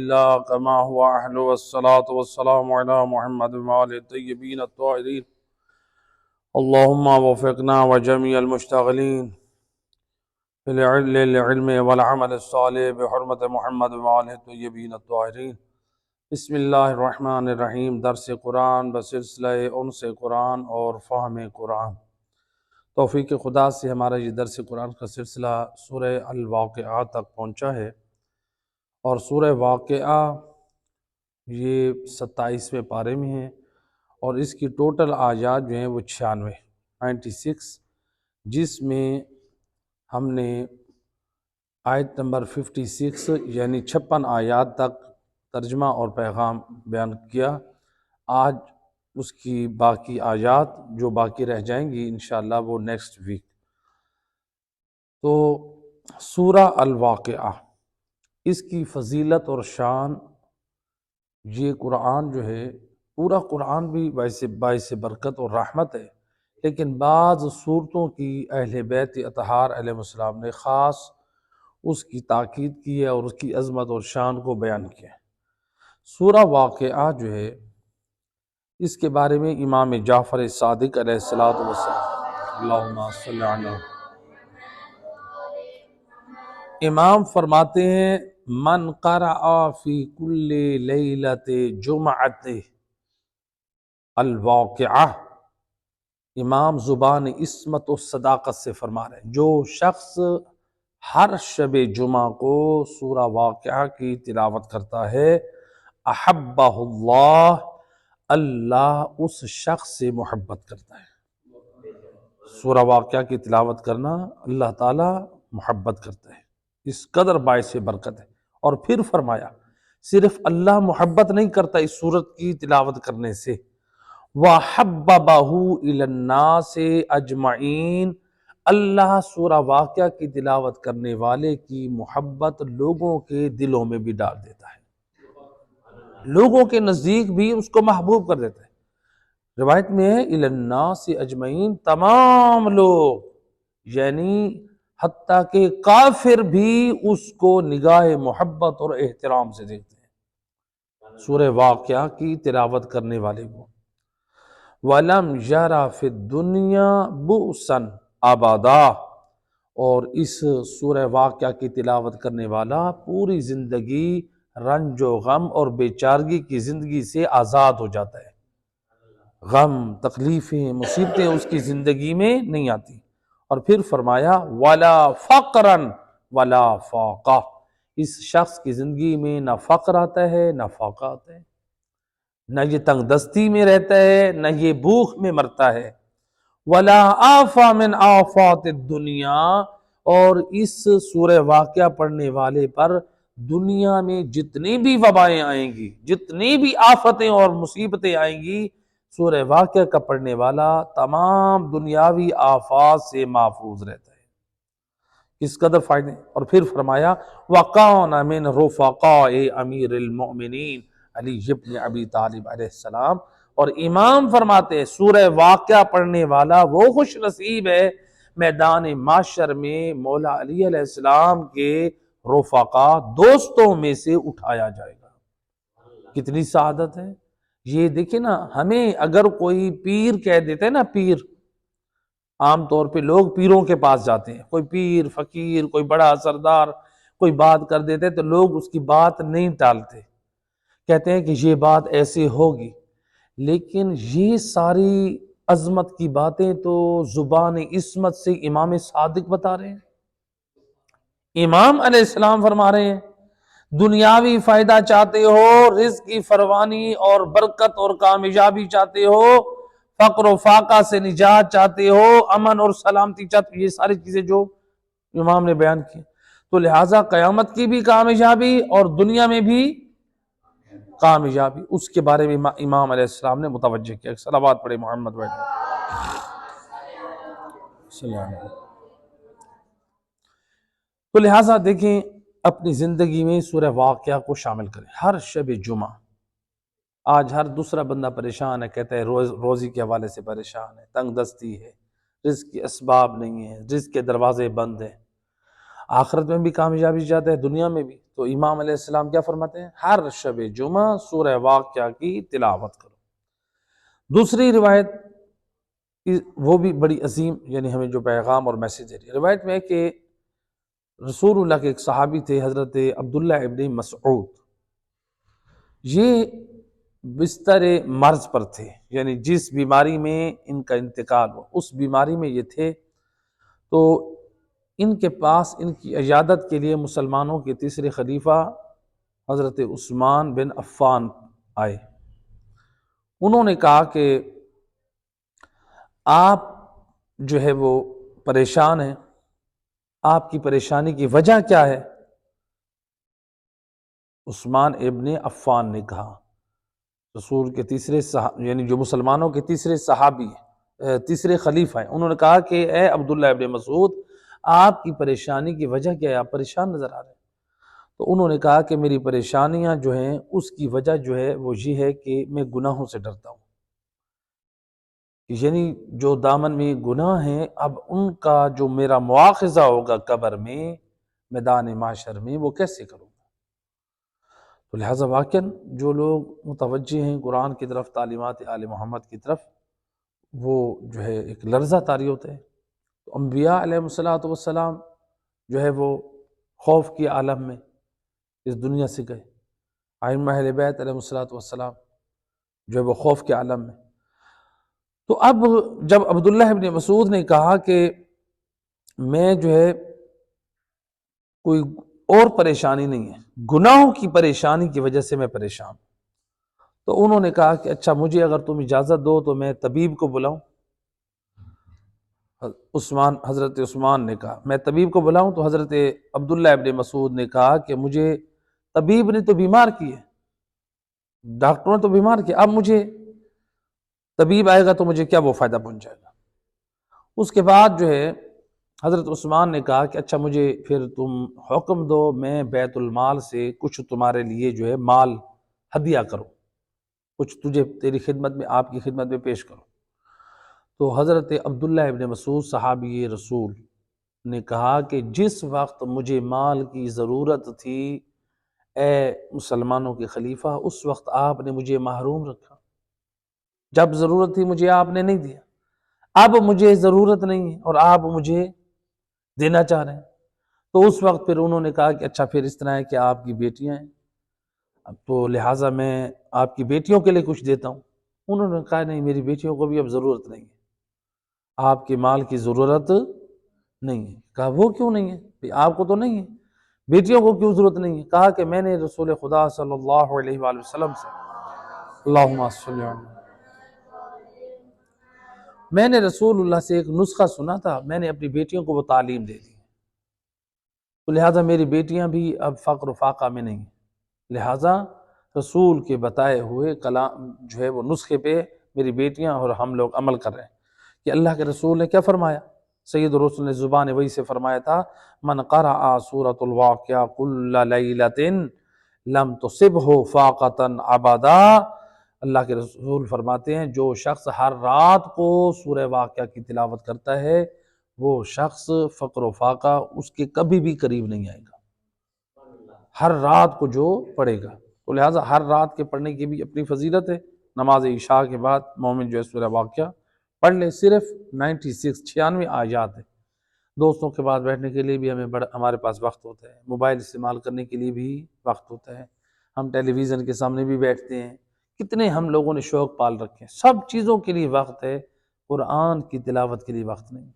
الله كما هو أهل والصلاة والسلام على محمد وآل الطيبين الطاهرين. اللهم وفقنا وجميع المشتغلين للعلم والعمل الصالح بحرمة محمد وآل الطيبين الطاهرين. بسم اللہ الرحمن الرحیم. درس قرآن بسلسلہ انس قرآن اور فہم قرآن. توفیق خدا سے ہمارا یہ درس قرآن کا سلسلہ سورہ الواقعہ تک پہنچا ہے، اور سورہ واقعہ یہ 27ویں پارے میں ہے، اور اس کی ٹوٹل آیات جو ہیں وہ 96 جس میں ہم نے آیت نمبر 56 یعنی 56 آیات تک ترجمہ اور پیغام بیان کیا. آج اس کی باقی آیات جو باقی رہ جائیں گی انشاءاللہ وہ نیکسٹ ویک. تو سورہ الواقعہ، اس کی فضیلت اور شان، یہ قرآن جو ہے پورا قرآن بھی باعث برکت اور رحمت ہے، لیکن بعض صورتوں کی اہل بیت اطہار علیہ السلام نے خاص اس کی تاکید کی ہے اور اس کی عظمت اور شان کو بیان کیا ہے. سورہ واقعہ جو ہے اس کے بارے میں امام جعفر صادق علیہ السلام، اللہم صلی علی، امام فرماتے ہیں من قرأ فی کل لیلۃ جمعۃ الواقعہ. امام زبان عصمت و صداقت سے فرما رہے ہیں جو شخص ہر شب جمعہ کو سورہ واقعہ کی تلاوت کرتا ہے، احبہ اللہ، اللہ اس شخص سے محبت کرتا ہے. سورہ واقعہ کی تلاوت کرنا اللہ تعالی محبت کرتا ہے، اس قدر باعث برکت ہے. اور پھر فرمایا صرف اللہ محبت نہیں کرتا اس سورت کی تلاوت کرنے سے، وَحَبَّبَهُ إِلَى النَّاسِ أَجْمَعِينَ، اللہ سورہ واقعہ کی تلاوت کرنے والے کی محبت لوگوں کے دلوں میں بھی ڈال دیتا ہے، لوگوں کے نزدیک بھی اس کو محبوب کر دیتا ہے. روایت میں ہے إِلَى النَّاسِ أَجْمَعِينَ، تمام لوگ، یعنی حتیٰ کہ کافر بھی اس کو نگاہ محبت اور احترام سے دیکھتے ہیں، سورہ واقعہ کی تلاوت کرنے والے کو. وَلَمْ يَرَ فِي الدُّنْيَا بُؤْسًا أَبَدًا، اور اس سورہ واقعہ کی تلاوت کرنے والا پوری زندگی رنج و غم اور بیچارگی کی زندگی سے آزاد ہو جاتا ہے. غم، تکلیفیں، مصیبتیں اس کی زندگی میں نہیں آتی. اور پھر فرمایا وَلَا فَقْرًا وَلَا فَاقَةً، اس شخص کی زندگی میں نہ فقر آتا ہے نہ فاقہ آتا ہے، نہ یہ تنگ دستی میں رہتا ہے نہ یہ بھوک میں مرتا ہے. وَلَا آفَى مِنْ آفَاتِ الدُّنْيَا، اور اس سورہ واقعہ پڑھنے والے پر دنیا میں جتنی بھی وبائیں آئیں گی، جتنی بھی آفتیں اور مصیبتیں آئیں گی، سورہ واقعہ کا پڑھنے والا تمام دنیاوی آفات سے محفوظ رہتا ہے. اس قدر فائدے. اور پھر فرمایا وَقَانَ مِنْ رُفَقَاءِ امیر المؤمنین علی بن ابی طالب علیہ السلام، اور امام فرماتے ہیں سورہ واقعہ پڑھنے والا وہ خوش نصیب ہے میدان معاشر میں مولا علی علیہ السلام کے رفقا، دوستوں میں سے اٹھایا جائے گا. کتنی سعادت ہے یہ. دیکھیں نا، ہمیں اگر کوئی پیر کہہ دیتے ہیں نا، پیر، عام طور پہ لوگ پیروں کے پاس جاتے ہیں، کوئی پیر، فقیر، کوئی بڑا سردار کوئی بات کر دیتے تو لوگ اس کی بات نہیں ٹالتے، کہتے ہیں کہ یہ بات ایسے ہوگی. لیکن یہ ساری عظمت کی باتیں تو زبان عصمت سے امام صادق بتا رہے ہیں. امام علیہ السلام فرما رہے ہیں دنیاوی فائدہ چاہتے ہو، رزق کی فراوانی اور برکت اور کامیابی چاہتے ہو، فقر و فاقہ سے نجات چاہتے ہو، امن اور سلامتی چاہتے ہو، یہ ساری چیزیں جو امام نے بیان کی، تو لہٰذا قیامت کی بھی کامیابی اور دنیا میں بھی کامیابی، اس کے بارے میں امام علیہ السلام نے متوجہ کیا. صلوات پڑھے محمد صلی اللہ علیہ وسلم. تو لہٰذا دیکھیں اپنی زندگی میں سورہ واقعہ کو شامل کریں ہر شب جمعہ. آج ہر دوسرا بندہ پریشان ہے، کہتا ہے روزی کے حوالے سے پریشان ہے، تنگ دستی ہے، رزق کے اسباب نہیں ہیں، رزق کے دروازے بند ہیں. آخرت میں بھی کامیابی چاہتے ہیں، دنیا میں بھی، تو امام علیہ السلام کیا فرماتے ہیں؟ ہر شب جمعہ سورہ واقعہ کی تلاوت کرو۔ دوسری روایت وہ بھی بڑی عظیم، یعنی ہمیں جو پیغام اور میسیج دے رہی ہے، روایت میں ہے کہ رسول اللہ کے ایک صحابی تھے حضرت عبداللہ ابن مسعود، یہ بستر مرض پر تھے، یعنی جس بیماری میں ان کا انتقال ہوا اس بیماری میں یہ تھے، تو ان کے پاس ان کی عیادت کے لیے مسلمانوں کے تیسرے خلیفہ حضرت عثمان بن عفان آئے۔ انہوں نے کہا کہ آپ جو ہے وہ پریشان ہیں، آپ کی پریشانی کی وجہ کیا ہے؟ عثمان ابن عفان نے کہا، رسول کے تیسرے یعنی جو مسلمانوں کے تیسرے صحابی ہیں، تیسرے خلیفہ ہیں، انہوں نے کہا کہ اے عبداللہ ابن مسعود، آپ کی پریشانی کی وجہ کیا ہے؟ آپ پریشان نظر آ رہے ہیں۔ تو انہوں نے کہا کہ میری پریشانیاں جو ہیں اس کی وجہ جو ہے وہ یہ ہے کہ میں گناہوں سے ڈرتا ہوں، یعنی جو دامن میں گناہ ہیں اب ان کا جو میرا مواخذہ ہوگا قبر میں، میدان معاشر میں، وہ کیسے کروں گا؟ تو لہٰذا واقعاً جو لوگ متوجہ ہیں قرآن کی طرف، تعلیمات آل محمد کی طرف، وہ جو ہے ایک لرزہ طاری ہوتا ہے۔ تو انبیاء علیہ السلام جو ہے وہ خوف کی عالم میں اس دنیا سے گئے، ائمہ اہل بیت علیہ السلام جو ہے وہ خوف کے عالم میں۔ تو اب جب عبداللہ ابن مسعود نے کہا کہ میں جو ہے کوئی اور پریشانی نہیں ہے، گناہوں کی پریشانی کی وجہ سے میں پریشان ہوں، تو انہوں نے کہا کہ اچھا مجھے اگر تم اجازت دو تو میں طبیب کو بلاؤں؟ حضرت عثمان نے کہا میں طبیب کو بلاؤں؟ تو حضرت عبداللہ ابن مسعود نے کہا کہ مجھے طبیب نے تو بیمار کی ہے، ڈاکٹروں نے تو بیمار کیا، اب مجھے طبیب آئے گا تو مجھے کیا وہ فائدہ پہنچائے گا؟ اس کے بعد جو ہے حضرت عثمان نے کہا کہ اچھا مجھے پھر تم حکم دو، میں بیت المال سے کچھ تمہارے لیے جو ہے مال ہدیہ کروں، کچھ تجھے تیری خدمت میں، آپ کی خدمت میں پیش کروں۔ تو حضرت عبداللہ ابن مسعود صحابی رسول نے کہا کہ جس وقت مجھے مال کی ضرورت تھی اے مسلمانوں کے خلیفہ، اس وقت آپ نے مجھے محروم رکھا، جب ضرورت تھی مجھے آپ نے نہیں دیا، اب مجھے ضرورت نہیں ہے اور آپ مجھے دینا چاہ رہے ہیں۔ تو اس وقت پھر انہوں نے کہا کہ اچھا پھر اس طرح ہے کہ آپ کی بیٹیاں ہیں، اب تو لہٰذا میں آپ کی بیٹیوں کے لیے کچھ دیتا ہوں۔ انہوں نے کہا نہیں، میری بیٹیوں کو بھی اب ضرورت نہیں ہے، آپ کے مال کی ضرورت نہیں ہے۔ کہا وہ کیوں نہیں ہے؟ آپ کو تو نہیں ہے، بیٹیوں کو کیوں ضرورت نہیں ہے؟ کہا کہ میں نے رسول خدا صلی اللہ علیہ وآلہ وسلم سے، اللہم صلی علیہ، میں نے رسول اللہ سے ایک نسخہ سنا تھا، میں نے اپنی بیٹیوں کو وہ تعلیم دے دی، تو لہٰذا میری بیٹیاں بھی اب فقر و فاقہ میں نہیں ہیں، لہٰذا رسول کے بتائے ہوئے کلام جو ہے وہ نسخے پہ میری بیٹیاں اور ہم لوگ عمل کر رہے ہیں۔ کہ اللہ کے رسول نے کیا فرمایا؟ سید الرسول نے زبان وحی سے فرمایا تھا من قرأ سورۃ الواقعہ کل لیلۃ لم تصبہ فاقۃ ابدا، اللہ کے رسول فرماتے ہیں جو شخص ہر رات کو سورہ واقعہ کی تلاوت کرتا ہے وہ شخص فقر و فاقہ اس کے کبھی بھی قریب نہیں آئے گا، ہر رات کو جو پڑھے گا۔ تو لہٰذا ہر رات کے پڑھنے کی بھی اپنی فضیلت ہے۔ نماز عشاء کے بعد مومن جو ہے سورہ واقعہ پڑھ لے، صرف 96 آیات ہے۔ دوستوں کے بعد بیٹھنے کے لیے بھی ہمارے پاس وقت ہوتا ہے، موبائل استعمال کرنے کے لیے بھی وقت ہوتا ہے، ہم ٹیلی ویژن کے سامنے بھی بیٹھتے ہیں، کتنے ہم لوگوں نے شوق پال رکھے ہیں، سب چیزوں کے لیے وقت ہے، قرآن کی تلاوت کے لیے وقت نہیں۔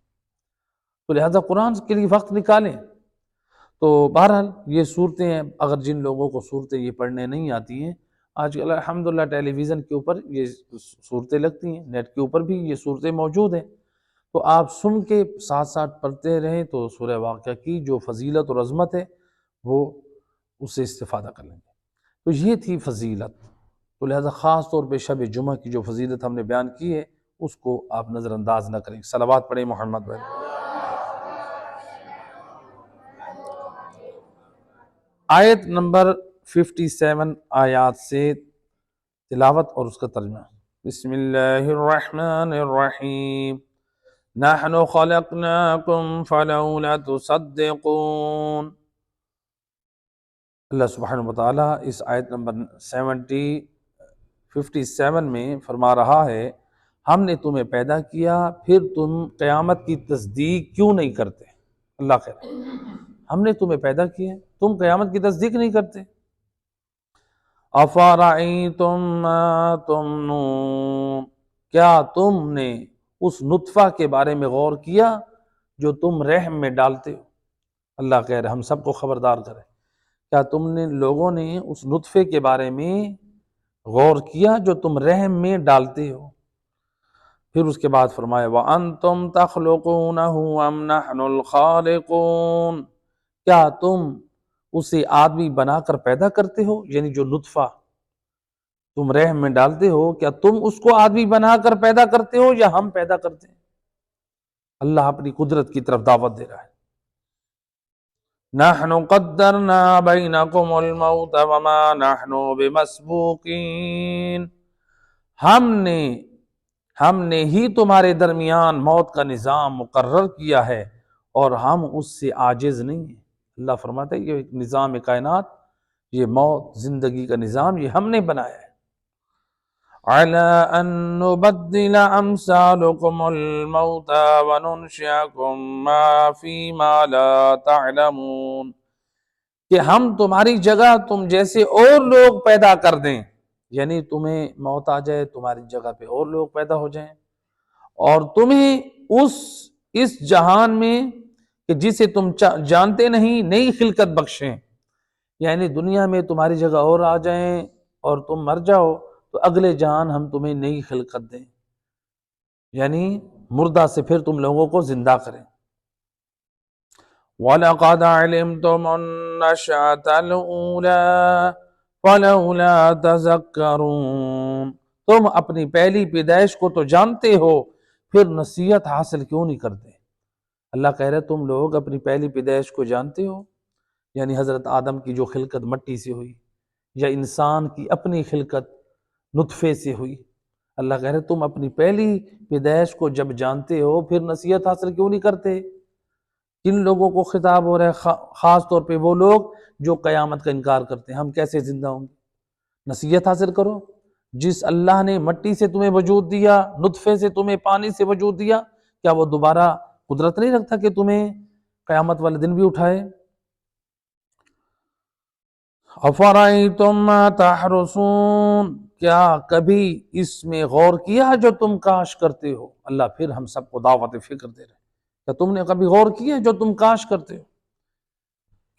تو لہٰذا قرآن کے لیے وقت نکالیں۔ تو بہرحال یہ صورتیں ہیں، اگر جن لوگوں کو صورتیں یہ پڑھنے نہیں آتی ہیں، آج کل الحمدللہ ٹیلی ویژن کے اوپر یہ صورتیں لگتی ہیں، نیٹ کے اوپر بھی یہ صورتیں موجود ہیں، تو آپ سن کے ساتھ ساتھ پڑھتے رہیں تو سورہ واقعہ کی جو فضیلت اور عظمت ہے وہ اس سے استفادہ کر لیں گے۔ تو یہ تھی فضیلت، تو لہذا خاص طور پہ شب جمعہ کی جو فضیلت ہم نے بیان کی ہے اس کو آپ نظر انداز نہ کریں۔ صلوات پڑھیں محمد بھائی۔ آیت نمبر 57 آیات سے تلاوت اور اس کا ترجمہ۔ بسم اللہ الرحمن الرحیم نحن خلقناکم فلولا تصدقون۔ اللہ سبحانہ وتعالیٰ اس آیت نمبر 57 میں فرما رہا ہے ہم نے تمہیں پیدا کیا پھر تم قیامت کی تصدیق کیوں نہیں کرتے؟ اللہ خیر، ہم نے تمہیں پیدا کیا تم قیامت کی تصدیق نہیں کرتے۔ افرأیتم ما تمنون، کیا تم نے اس نطفہ کے بارے میں غور کیا جو تم رحم میں ڈالتے ہو؟ اللہ خیر ہم سب کو خبردار کرے، کیا تم نے لوگوں نے اس نطفے کے بارے میں غور کیا جو تم رحم میں ڈالتے ہو؟ پھر اس کے بعد فرمایا وَأَنْتُمْ تَخْلُقُونَهُ أَمْ نَحْنُ الْخَالِقُونَ، کیا تم اسے آدمی بنا کر پیدا کرتے ہو؟ یعنی جو نطفہ تم رحم میں ڈالتے ہو کیا تم اس کو آدمی بنا کر پیدا کرتے ہو یا ہم پیدا کرتے ہیں؟ اللہ اپنی قدرت کی طرف دعوت دے رہا ہے۔ نحن قدرنا بینکم الموت وما نحن بمسبوقین، ہم نے ہی تمہارے درمیان موت کا نظام مقرر کیا ہے اور ہم اس سے عاجز نہیں ہیں۔ اللہ فرماتا ہے یہ ایک نظام کائنات، یہ موت زندگی کا نظام یہ ہم نے بنایا ہے۔ عَلَىٰ أَن نُبَدِّلَ أَمْثَالُكُمُ الْمَوْتَىٰ وَنُنْشِئَكُم مَّا فِي مَا لَا تَعْلَمُونَ، کہ ہم تمہاری جگہ تم جیسے اور لوگ پیدا کر دیں، یعنی تمہیں موت آ جائے تمہاری جگہ پہ اور لوگ پیدا ہو جائیں اور تمہیں اس جہان میں کہ جسے تم جانتے نہیں نئی خلقت بخشیں، یعنی دنیا میں تمہاری جگہ اور آ جائیں اور تم مر جاؤ تو اگلے جہان ہم تمہیں نئی خلقت دیں، یعنی مردہ سے پھر تم لوگوں کو زندہ کریں۔ وَلَقَدْ عَلِمْتُمُ النَّشْأَةَ الْأُولَىٰ فَلَوْلَا تَذَكَّرُونَ، تم اپنی پہلی پیدائش کو تو جانتے ہو پھر نصیحت حاصل کیوں نہیں کرتے؟ اللہ کہہ رہے تم لوگ اپنی پہلی پیدائش کو جانتے ہو، یعنی حضرت آدم کی جو خلقت مٹی سے ہوئی یا انسان کی اپنی خلقت نطفے سے ہوئی، اللہ کہہ رہے تم اپنی پہلی پیدائش کو جب جانتے ہو پھر نصیحت حاصل کیوں نہیں کرتے؟ کن لوگوں کو خطاب ہو رہا ہے؟ خاص طور پہ وہ لوگ جو قیامت کا انکار کرتے ہیں، ہم کیسے زندہ ہوں گے؟ نصیحت حاصل کرو، جس اللہ نے مٹی سے تمہیں وجود دیا، نطفے سے تمہیں پانی سے وجود دیا، کیا وہ دوبارہ قدرت نہیں رکھتا کہ تمہیں قیامت والے دن بھی اٹھائے؟ افرأیتم ما تحرثون، کیا کبھی اس میں غور کیا جو تم کاش کرتے ہو؟ اللہ پھر ہم سب کو دعوت فکر دے رہے ہیں، کیا تم نے کبھی غور کیا جو تم کاش کرتے ہو،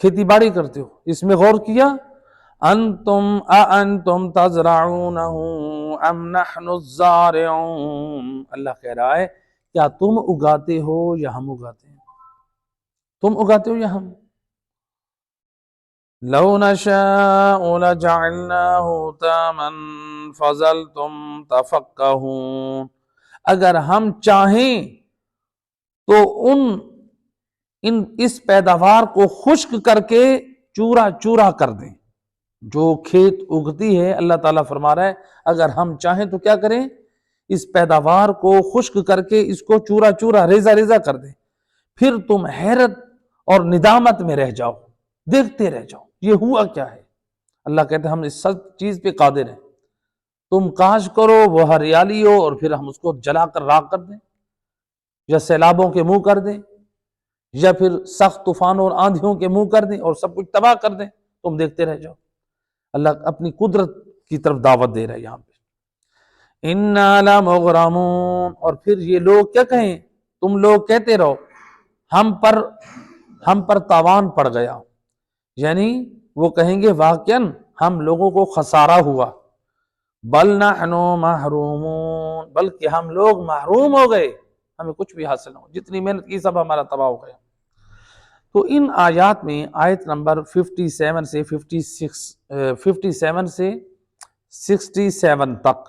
کھیتی باڑی کرتے ہو، اس میں غور کیا؟ انتم تزرعونہ ام نحن الزارعون، اللہ کہہ رہا ہے کیا تم اگاتے ہو یا ہم اگاتے ہیں؟ تم اگاتے ہو یا ہم؟ لو نشاء لجعلناه تاما فظلتم تفقهون، اگر ہم چاہیں تو اس پیداوار کو خشک کر کے چورا چورا کر دیں۔ جو کھیت اگتی ہے اللہ تعالیٰ فرما رہا ہے اگر ہم چاہیں تو کیا کریں؟ اس پیداوار کو خشک کر کے اس کو چورا چورا ریزہ ریزہ کر دیں، پھر تم حیرت اور ندامت میں رہ جاؤ، دیکھتے رہ جاؤ یہ ہوا کیا ہے۔ اللہ کہتے ہیں ہم اس سب چیز پہ قادر ہیں، تم کاش کرو وہ ہریالی ہو اور پھر ہم اس کو جلا کر راکھ کر دیں یا سیلابوں کے منہ کر دیں یا پھر سخت طوفانوں اور آندھیوں کے منہ کر دیں اور سب کچھ تباہ کر دیں، تم دیکھتے رہ جاؤ۔ اللہ اپنی قدرت کی طرف دعوت دے رہا ہے یہاں پہ۔ اِنَّا لَمُغْرَمُونَ، اور پھر یہ لوگ کیا کہیں؟ تم لوگ کہتے رہو ہم پر تاوان پڑ گیا، یعنی وہ کہیں گے واقعاً ہم لوگوں کو خسارہ ہوا۔ بل نحن محرومون، بلکہ ہم لوگ محروم ہو گئے، ہمیں کچھ بھی حاصل نہ ہو، جتنی محنت کی سب ہمارا تباہ ہو گیا۔ تو ان آیات میں آیت نمبر 57 سے 67 تک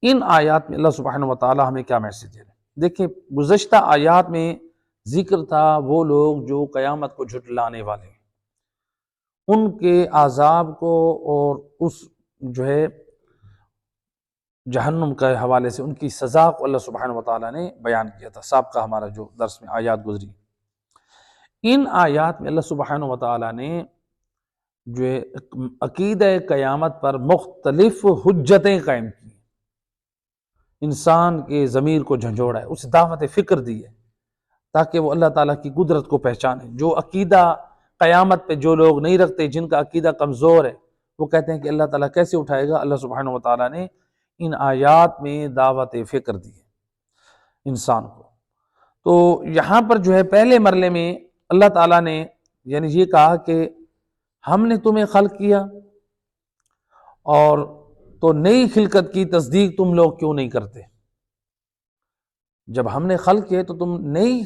ان آیات میں اللہ سبحانہ وتعالی ہمیں کیا میسج دے رہے ہیں؟ دیکھیں گزشتہ آیات میں ذکر تھا وہ لوگ جو قیامت کو جھٹلانے والے ہیں، ان کے عذاب کو اور اس جو ہے جہنم کے حوالے سے ان کی سزا کو اللہ سبحانہ وتعالیٰ نے بیان کیا تھا، سابقہ ہمارا جو درس میں آیات گزری۔ ان آیات میں اللہ سبحانہ وتعالیٰ نے جو عقیدہ قیامت پر مختلف حجتیں قائم کی، انسان کے ضمیر کو جھنجھوڑا ہے، اسے دعوت فکر دی ہے تاکہ وہ اللہ تعالیٰ کی قدرت کو پہچانے۔ جو عقیدہ قیامت پہ جو لوگ نہیں رکھتے، جن کا عقیدہ کمزور ہے، وہ کہتے ہیں کہ اللہ تعالیٰ کیسے اٹھائے گا، اللہ سبحانہ وتعالیٰ نے ان آیات میں دعوت فکر دی ہے انسان کو۔ تو یہاں پر جو ہے پہلے مرحلے میں اللہ تعالیٰ نے یعنی یہ کہا کہ ہم نے تمہیں خلق کیا اور تو نئی خلقت کی تصدیق تم لوگ کیوں نہیں کرتے؟ جب ہم نے خلق کیے تو تم نئی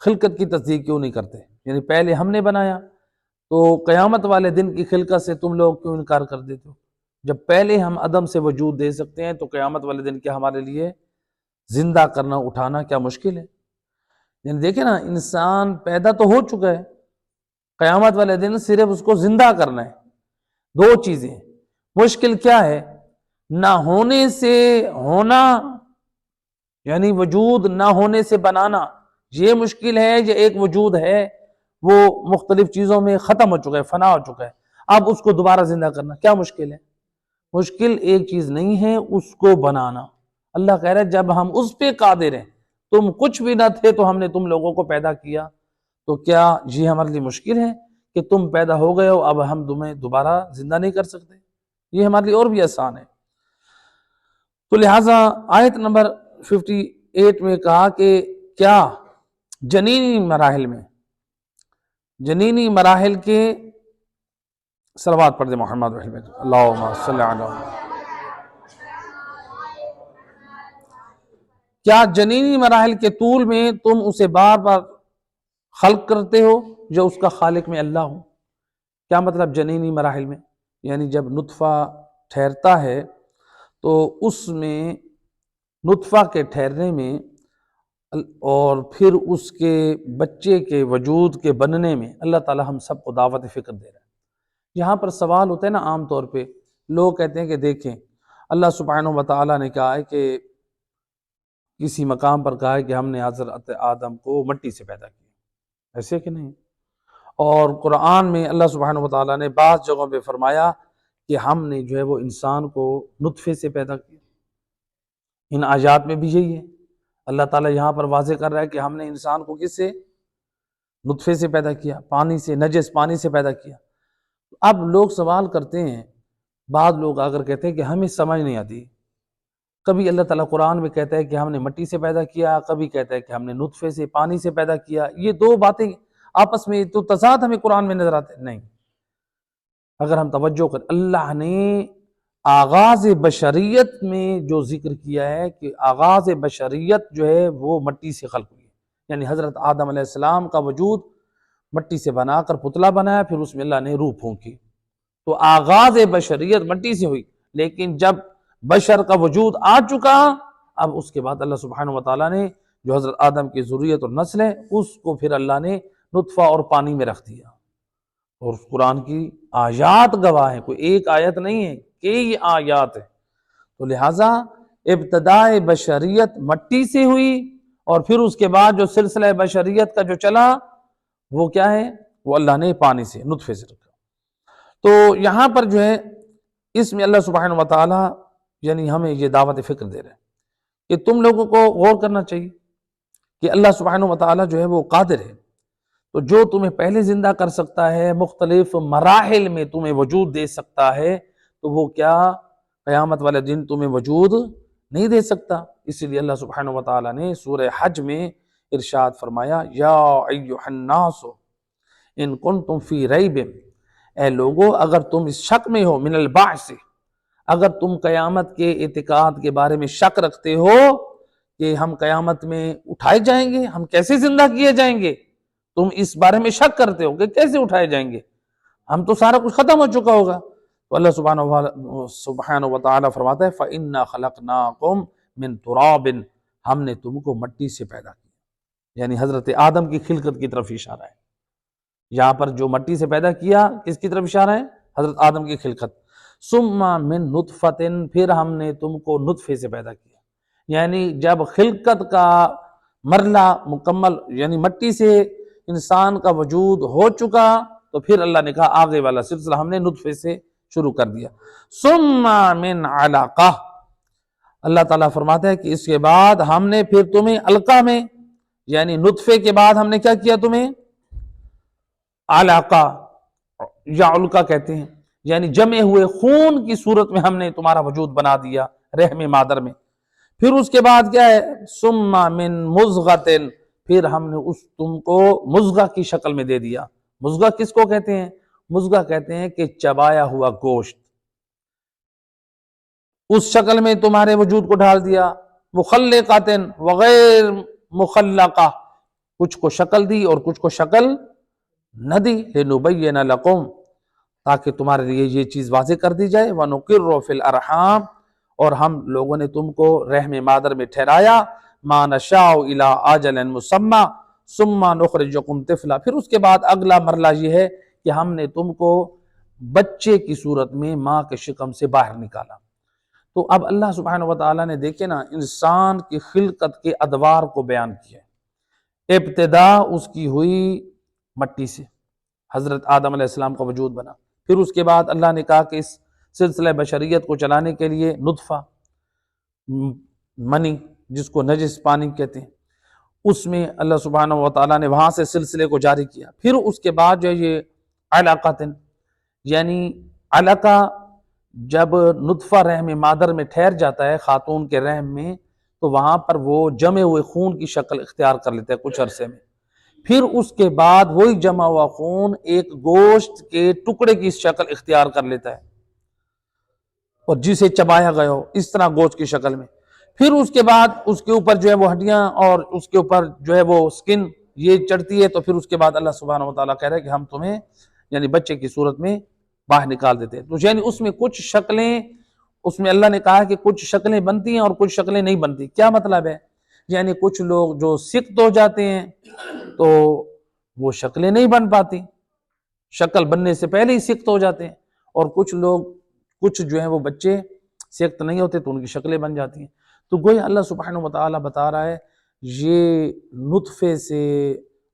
خلقت کی تصدیق کیوں نہیں کرتے؟ یعنی پہلے ہم نے بنایا تو قیامت والے دن کی خلقت سے تم لوگ کیوں انکار کر دیتے ہو؟ جب پہلے ہم عدم سے وجود دے سکتے ہیں تو قیامت والے دن کیا ہمارے لیے زندہ کرنا اٹھانا کیا مشکل ہے؟ یعنی دیکھیں نا، انسان پیدا تو ہو چکا ہے، قیامت والے دن صرف اس کو زندہ کرنا ہے۔ دو چیزیں، مشکل کیا ہے؟ نہ ہونے سے ہونا، یعنی وجود نہ ہونے سے بنانا، یہ مشکل ہے۔ یہ ایک وجود ہے وہ مختلف چیزوں میں ختم ہو چکا ہے، فنا ہو چکا ہے، اب اس کو دوبارہ زندہ کرنا کیا مشکل ہے؟ مشکل ایک چیز نہیں ہے، اس کو بنانا۔ اللہ کہہ رہا ہے جب ہم اس پہ قادر ہیں، تم کچھ بھی نہ تھے تو ہم نے تم لوگوں کو پیدا کیا، تو کیا یہ ہمارے لیے مشکل ہے کہ تم پیدا ہو گئے ہو، اب ہم تمہیں دوبارہ زندہ نہیں کر سکتے؟ یہ ہمارے لیے اور بھی آسان ہے۔ تو لہٰذا آیت نمبر 58 میں کہا کہ کیا جنینی مراحل کے صلوات پڑھ دے محمد رحمۃ اللہم صلی علی محمد۔ کیا جنینی مراحل کے طول میں تم اسے بار بار خلق کرتے ہو جو اس کا خالق میں اللہ ہو؟ کیا مطلب جنینی مراحل میں؟ یعنی جب نطفہ ٹھہرتا ہے تو اس میں نطفہ کے ٹھہرنے میں اور پھر اس کے بچے کے وجود کے بننے میں اللہ تعالی ہم سب کو دعوت فکر دے رہا ہے۔ یہاں پر سوال ہوتا ہے نا، عام طور پہ لوگ کہتے ہیں کہ دیکھیں اللہ سبحانہ وتعالی نے کہا ہے کہ کسی مقام پر کہا ہے کہ ہم نے حضرت آدم کو مٹی سے پیدا کیا، ایسے کہ نہیں؟ اور قرآن میں اللہ سبحانہ وتعالی نے بعض جگہوں پہ فرمایا کہ ہم نے جو ہے وہ انسان کو نطفے سے پیدا کیا۔ ان آیات میں بھی یہی ہے، اللہ تعالیٰ یہاں پر واضح کر رہا ہے کہ ہم نے انسان کو کس سے؟ نطفے سے پیدا کیا، پانی سے، نجس پانی سے پیدا کیا۔ اب لوگ سوال کرتے ہیں، بعض لوگ اگر کہتے ہیں کہ ہمیں سمجھ نہیں آتی، کبھی اللہ تعالیٰ قرآن میں کہتا ہے کہ ہم نے مٹی سے پیدا کیا، کبھی کہتا ہے کہ ہم نے نطفے سے، پانی سے پیدا کیا۔ یہ دو باتیں آپس میں تو تضاد ہمیں قرآن میں نظر آتے نہیں۔ اگر ہم توجہ کریں، اللہ نے آغاز بشریت میں جو ذکر کیا ہے کہ آغاز بشریت جو ہے وہ مٹی سے خلق ہوئی، یعنی حضرت آدم علیہ السلام کا وجود مٹی سے بنا کر پتلا بنایا، پھر اس میں اللہ نے روح پھونکی، تو آغاز بشریت مٹی سے ہوئی۔ لیکن جب بشر کا وجود آ چکا، اب اس کے بعد اللہ سبحانہ وتعالیٰ نے جو حضرت آدم کی ذریت اور نسل ہے اس کو پھر اللہ نے نطفہ اور پانی میں رکھ دیا۔ اور قرآن کی آیات گواہ ہیں، کوئی ایک آیت نہیں ہے، کئی آیات ہیں۔ تو لہٰذا ابتدائے بشریت مٹی سے ہوئی، اور پھر اس کے بعد جو سلسلہ بشریت کا جو چلا وہ کیا ہے؟ وہ اللہ نے پانی سے، نطفے سے رکھا۔ تو یہاں پر جو ہے اس میں اللہ سبحانہ وتعالی یعنی ہمیں یہ دعوت فکر دے رہے ہیں کہ تم لوگوں کو غور کرنا چاہیے کہ اللہ سبحانہ وتعالی جو ہے وہ قادر ہے، تو جو تمہیں پہلے زندہ کر سکتا ہے، مختلف مراحل میں تمہیں وجود دے سکتا ہے، تو وہ کیا قیامت والے دن تمہیں وجود نہیں دے سکتا؟ اس لیے اللہ سبحانہ وتعالی نے سورہ حج میں ارشاد فرمایا، یا ایھا الناس ان کنتم فی ریب، اے لوگو اگر تم اس شک میں ہو، من البعث، اگر تم قیامت کے اعتقاد کے بارے میں شک رکھتے ہو کہ ہم قیامت میں اٹھائے جائیں گے، ہم کیسے زندہ کیے جائیں گے، تم اس بارے میں شک کرتے ہو کہ کیسے اٹھائے جائیں گے، ہم تو سارا کچھ ختم ہو چکا ہوگا، تو اللہ سبحانہ وتعالی فرماتا ہے فَإِنَّا خَلَقْنَاكُمْ مِن تُرَابٍ، ہم نے تم کو مٹی سے پیدا کیا، یعنی حضرت آدم کی خلقت کی طرف اشارہ ہے۔ یہاں پر جو مٹی سے پیدا کیا کس کی طرف اشارہ ہے؟ حضرت آدم کی خلقت۔ ثم من نطفۃ، پھر ہم نے تم کو نطفے سے پیدا کیا، یعنی جب خلقت کا مرحلہ مکمل، یعنی مٹی سے انسان کا وجود ہو چکا، تو پھر اللہ نے کہا آگے والا سلسلہ ہم نے نطفے سے شروع کر دیا۔ ثم من علقہ، اللہ تعالیٰ فرماتا ہے کہ اس کے بعد ہم نے پھر تمہیں علقہ میں، یعنی نطفے کے بعد ہم نے کیا کیا تمہیں؟ علقہ یا علقہ کہتے ہیں، یعنی جمے ہوئے خون کی صورت میں ہم نے تمہارا وجود بنا دیا رحم مادر میں۔ پھر اس کے بعد کیا ہے؟ ثم من مضغۃ، پھر ہم نے تم کو مضغہ کی شکل میں دے دیا۔ مضغہ کس کو کہتے ہیں؟ مضغہ کہتے ہیں کہ چبایا ہوا گوشت، اس شکل میں تمہارے وجود کو ڈال دیا۔ مخلقۃ وغیر مخلقہ، کچھ کو شکل دی اور کچھ کو شکل نہ دی۔ لنبین لکم، تاکہ تمہارے لیے یہ چیز واضح کر دی جائے۔ وَنُقِرُّ فِي الْأَرْحَامِ، اور ہم لوگوں نے تم کو رحم مادر میں ٹھہرایا۔ مَا نَشَاءُ إِلَىٰ أَجَلٍ مُّسَمًّى ثُمَّ نُخْرِجُكُمْ طِفْلًا، پھر اس کے بعد اگلا مرحلہ یہ ہے کہ ہم نے تم کو بچے کی صورت میں ماں کے شکم سے باہر نکالا۔ تو اب اللہ سبحانہ وتعالیٰ نے دیکھے نا انسان کی خلقت کے ادوار کو بیان کیا۔ ابتدا اس کی ہوئی مٹی سے، حضرت آدم علیہ السلام کا وجود بنا۔ پھر اس کے بعد اللہ نے کہا کہ اس سلسلہ بشریت کو چلانے کے لیے نطفہ، منی جس کو نجس پانی کہتے ہیں، اس میں اللہ سبحانہ وتعالیٰ نے وہاں سے سلسلے کو جاری کیا۔ پھر اس کے بعد جو یہ علقۃ، یعنی علقہ جب نطفہ رحم مادر میں ٹھہر جاتا ہے خاتون کے رحم میں، تو وہاں پر وہ جمے ہوئے خون کی شکل اختیار کر لیتا ہے کچھ عرصے میں۔ پھر اس کے بعد وہی جمع ہوا خون ایک گوشت کے ٹکڑے کی شکل اختیار کر لیتا ہے، اور جسے چبایا گیا ہو اس طرح گوشت کی شکل میں۔ پھر اس کے بعد اس کے اوپر جو ہے وہ ہڈیاں اور اس کے اوپر جو ہے وہ سکن یہ چڑھتی ہے، تو پھر اس کے بعد اللہ سبحانہ وتعالیٰ کہہ رہا ہے کہ ہم تمہیں یعنی بچے کی صورت میں باہر نکال دیتے ہیں۔ تو یعنی اس میں کچھ شکلیں، اس میں اللہ نے کہا کہ کچھ شکلیں بنتی ہیں اور کچھ شکلیں نہیں بنتی۔ کیا مطلب ہے؟ یعنی کچھ لوگ جو سکت ہو جاتے ہیں تو وہ شکلیں نہیں بن پاتی، شکل بننے سے پہلے ہی سکت ہو جاتے ہیں، اور کچھ جو ہیں وہ بچے سکت نہیں ہوتے تو ان کی شکلیں بن جاتی ہیں۔ تو گویا اللہ سبحانہ وتعالیٰ بتا رہا ہے یہ نطفے سے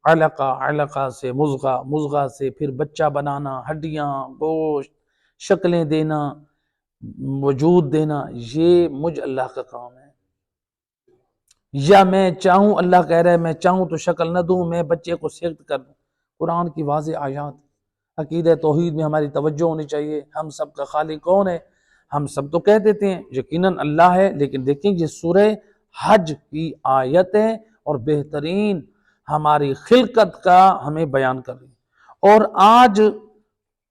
علقہ، علقہ سے مضغہ، مضغہ سے پھر بچہ بنانا، ہڈیاں، گوشت، شکلیں دینا، وجود دینا، یہ مجھ اللہ کا کام ہے۔ یا میں چاہوں، اللہ کہہ رہا ہے میں چاہوں تو شکل نہ دوں، میں بچے کو سکت کر دوں۔ قرآن کی واضح آیات۔ عقیدہ توحید میں ہماری توجہ ہونی چاہیے۔ ہم سب کا خالق کون ہے؟ ہم سب تو کہہ دیتے ہیں یقیناً اللہ ہے، لیکن دیکھیں یہ سورہ حج کی آیت ہے اور بہترین ہماری خلقت کا ہمیں بیان کر رہی ہے۔ اور آج